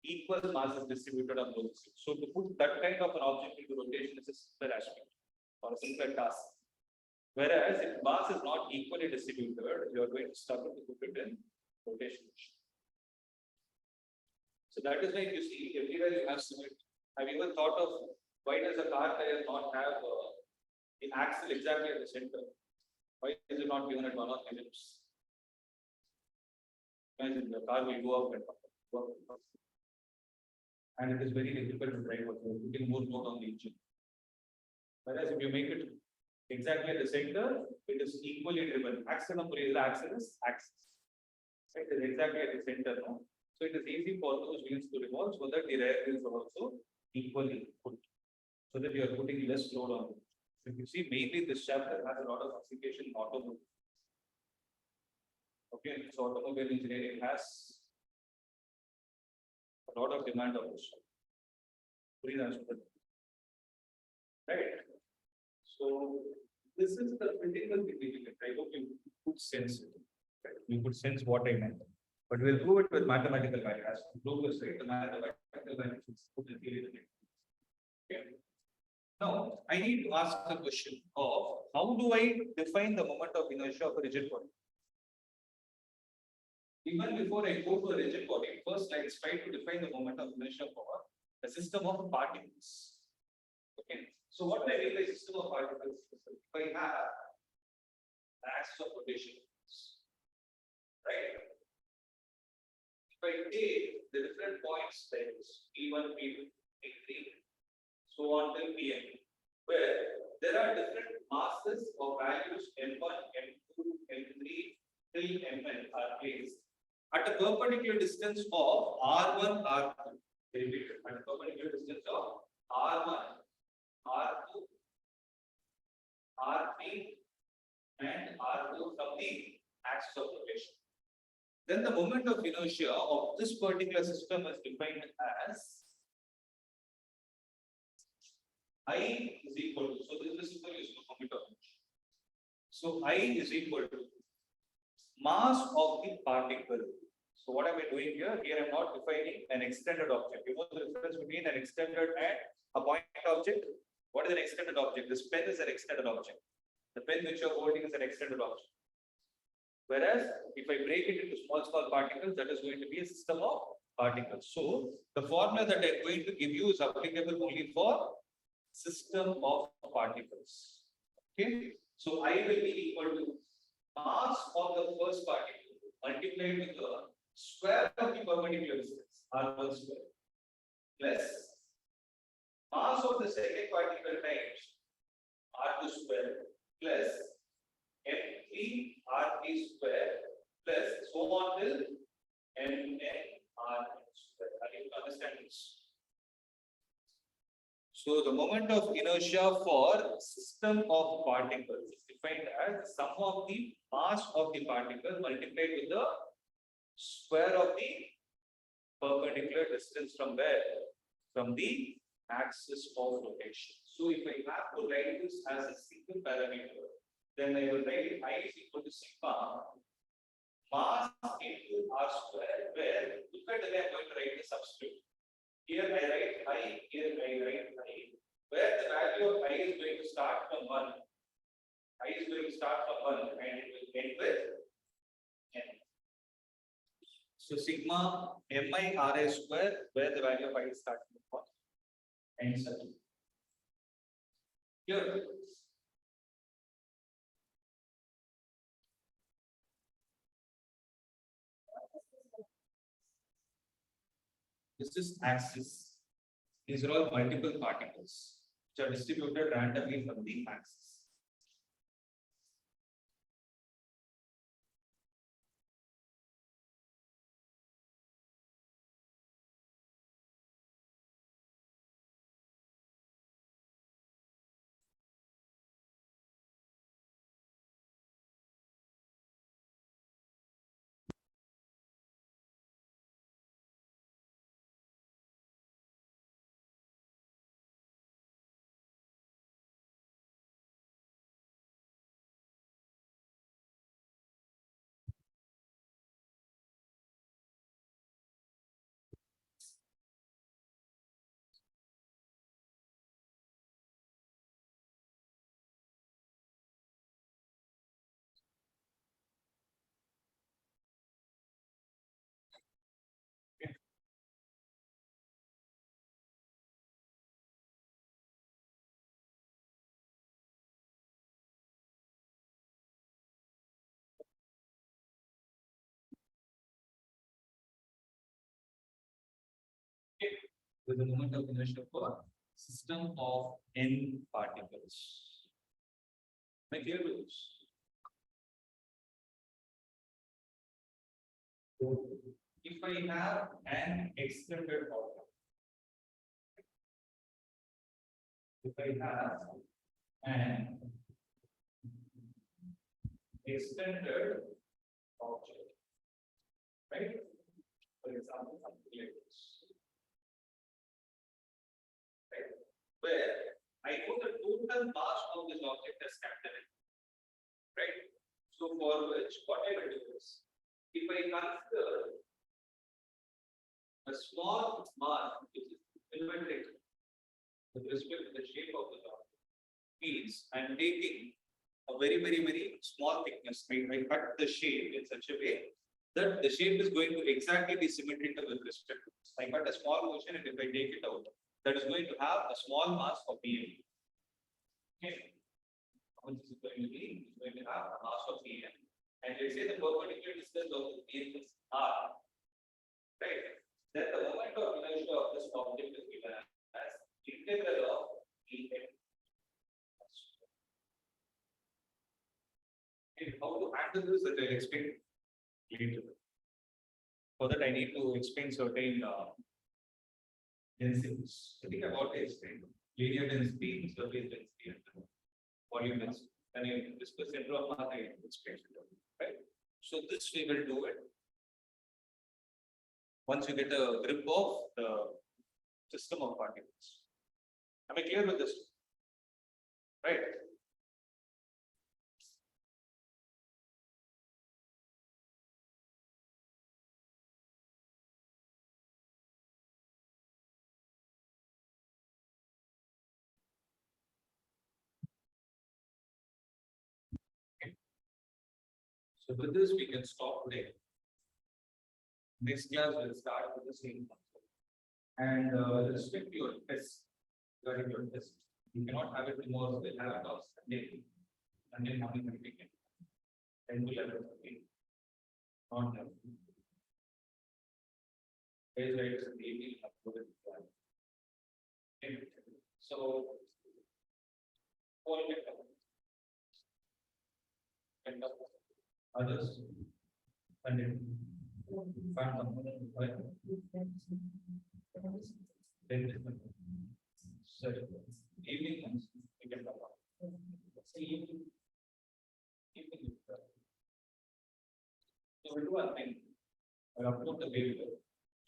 equal mass is distributed on both sides. So to put that kind of an object into rotation is a simpler aspect or a simpler task. Whereas if mass is not equally distributed, you are going to struggle to put it in rotation. So that is why you see everywhere you have cement. Have you ever thought of why does a car tire not have the axle exactly at the center? Why is it not given at one of the limbs? Imagine the car will go up and up. And it is very difficult to drive. You're putting more load on the engine. Whereas if you make it exactly at the center, it is equally driven. Axle number is axis. Right? It is exactly at the center. No? So it is easy for those wheels to revolve so that the rear wheels are also equally put. So that you are putting less load on it. If you see, mainly this chapter has a lot of application in automotive. Okay, so automobile engineering has a lot of demand on this. Right. So this is the critical significance. I hope you could sense it. Right? You could sense what I meant. But we'll prove it with mathematical value. As to prove this, right? The mathematical value is put in theory. Okay. Now, I need to ask the question of how do I define the moment of inertia of a rigid body? Even before I go to a rigid body, first let's try to define the moment of inertia for a system of particles. Okay. So what do I mean by system of particles? If I have the axis of rotation, right? If I take the different points like P1, P2, P3, so on till Pn, where there are different masses or values M1, M2, M3 till Mn are placed at a perpendicular distance of R1, R2. At a perpendicular distance of R1, R2, R3, and R4 from the axis of rotation. Then the moment of inertia of this particular system is defined as I is equal to, so this is the moment of inertia. So I is equal to mass of the particle. So what am I doing here? Here I am not defining an extended object. You know the difference between an extended and a point object? What is an extended object? This pen is an extended object. The pen which you are holding is an extended object. Whereas if I break it into small particles, that is going to be a system of particles. So the formula that I'm going to give you is applicable only for system of particles. Okay. So I will be equal to mass of the first particle multiplied with the square of the perpendicular distance, R1 square, plus mass of the second particle times R2 square, plus M3 R3 square, plus so on till Mn Rn square. Are you able to understand this? So the moment of inertia for system of particles is defined as the sum of the mass of the particle multiplied with the square of the perpendicular distance from where? From the axis of rotation. So if I have to write this as a single parameter, then I will write I is equal to sigma mass into R square, where look at the way I'm going to write the subscript. Here I write I, here I write I, where the value of I is going to start from 1. I is going to start from 1 and it will end with n. So sigma mi Ri square, where the value of I is starting from 1 and such. Here. This is axis. These are all multiple particles which are distributed randomly from the axis. With the moment of inertia for system of n particles. Am I clear with this? So if I have an extended object, if I have an extended object, right? For example, something like this, right? Where I know the total mass of this object as capital N, right? So for which, what I will do is, if I consider a small mass which is symmetric with respect to the shape of the object, means I am taking a very small thickness. I cut the shape in such a way that the shape is going to exactly be symmetrical with respect to this. I cut a small portion, and if I take it out, that is going to have a small mass of BM. Okay. How much is it going to be? It's going to have a mass of BM. And let's say the perpendicular distance of the BM is R. Right? Then the moment of inertia of this object is given as integral of BM. Okay. How to handle this that I'll explain later. For that, I need to explain certain densities. I think I've already explained linear density, surface density, and volume density. And I discuss center of mass, I explained it. Right? So this we will do it once you get a grip of the system of particles. Am I clear with this? Right? So with this, we can stop today. Next class will start with the same concept. And with respect to your test, regarding your test, you cannot have it tomorrow. We'll have it on Sunday. Sunday morning and weekend. 10 to 11. Not now. Page writers in the evening uploaded. Okay. So, all get end up. Others, and then so evening ones we can talk about. Evening. So we do one thing. I upload the video.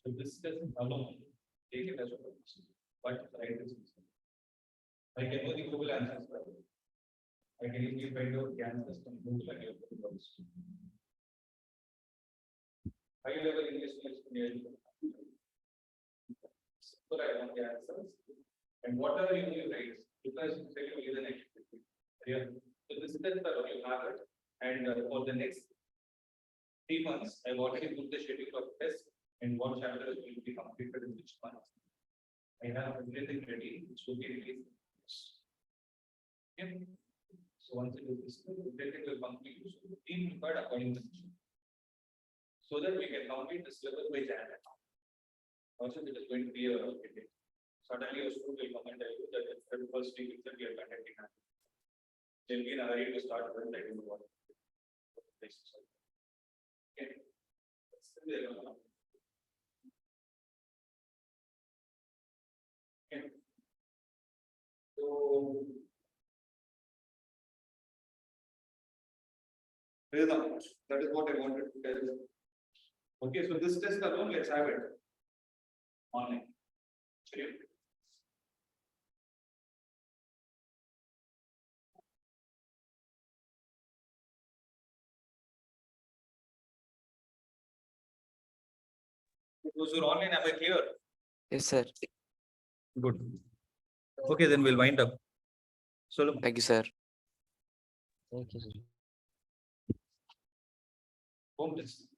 So this doesn't alone. Take it as a purpose. But right is I can know the Google answers. I can easily find out the answers from Google and your Google. High level English explanation. So I want the answers. And whatever you write, because you say you the next. Yeah. So this is the you have it. And for the next 3 months, I've already put the schedule of tests and what chapters will be completed in which month. I have everything ready, which will be released. Okay. So once it is everything will complete, be prepared according to the so that we can complete the syllabus by January. Also, it is going to be a suddenly a school will come and tell you that it's the first week itself we are conducting. They'll be in a hurry to start with like what. Okay. Okay. So that is what I wanted to tell you. Okay, so this test alone, let's have it online. Sure. Those who are online, am I clear? Yes, sir. Good. Okay, then we'll wind up. So, Thank you, sir. Thank you, sir. home test.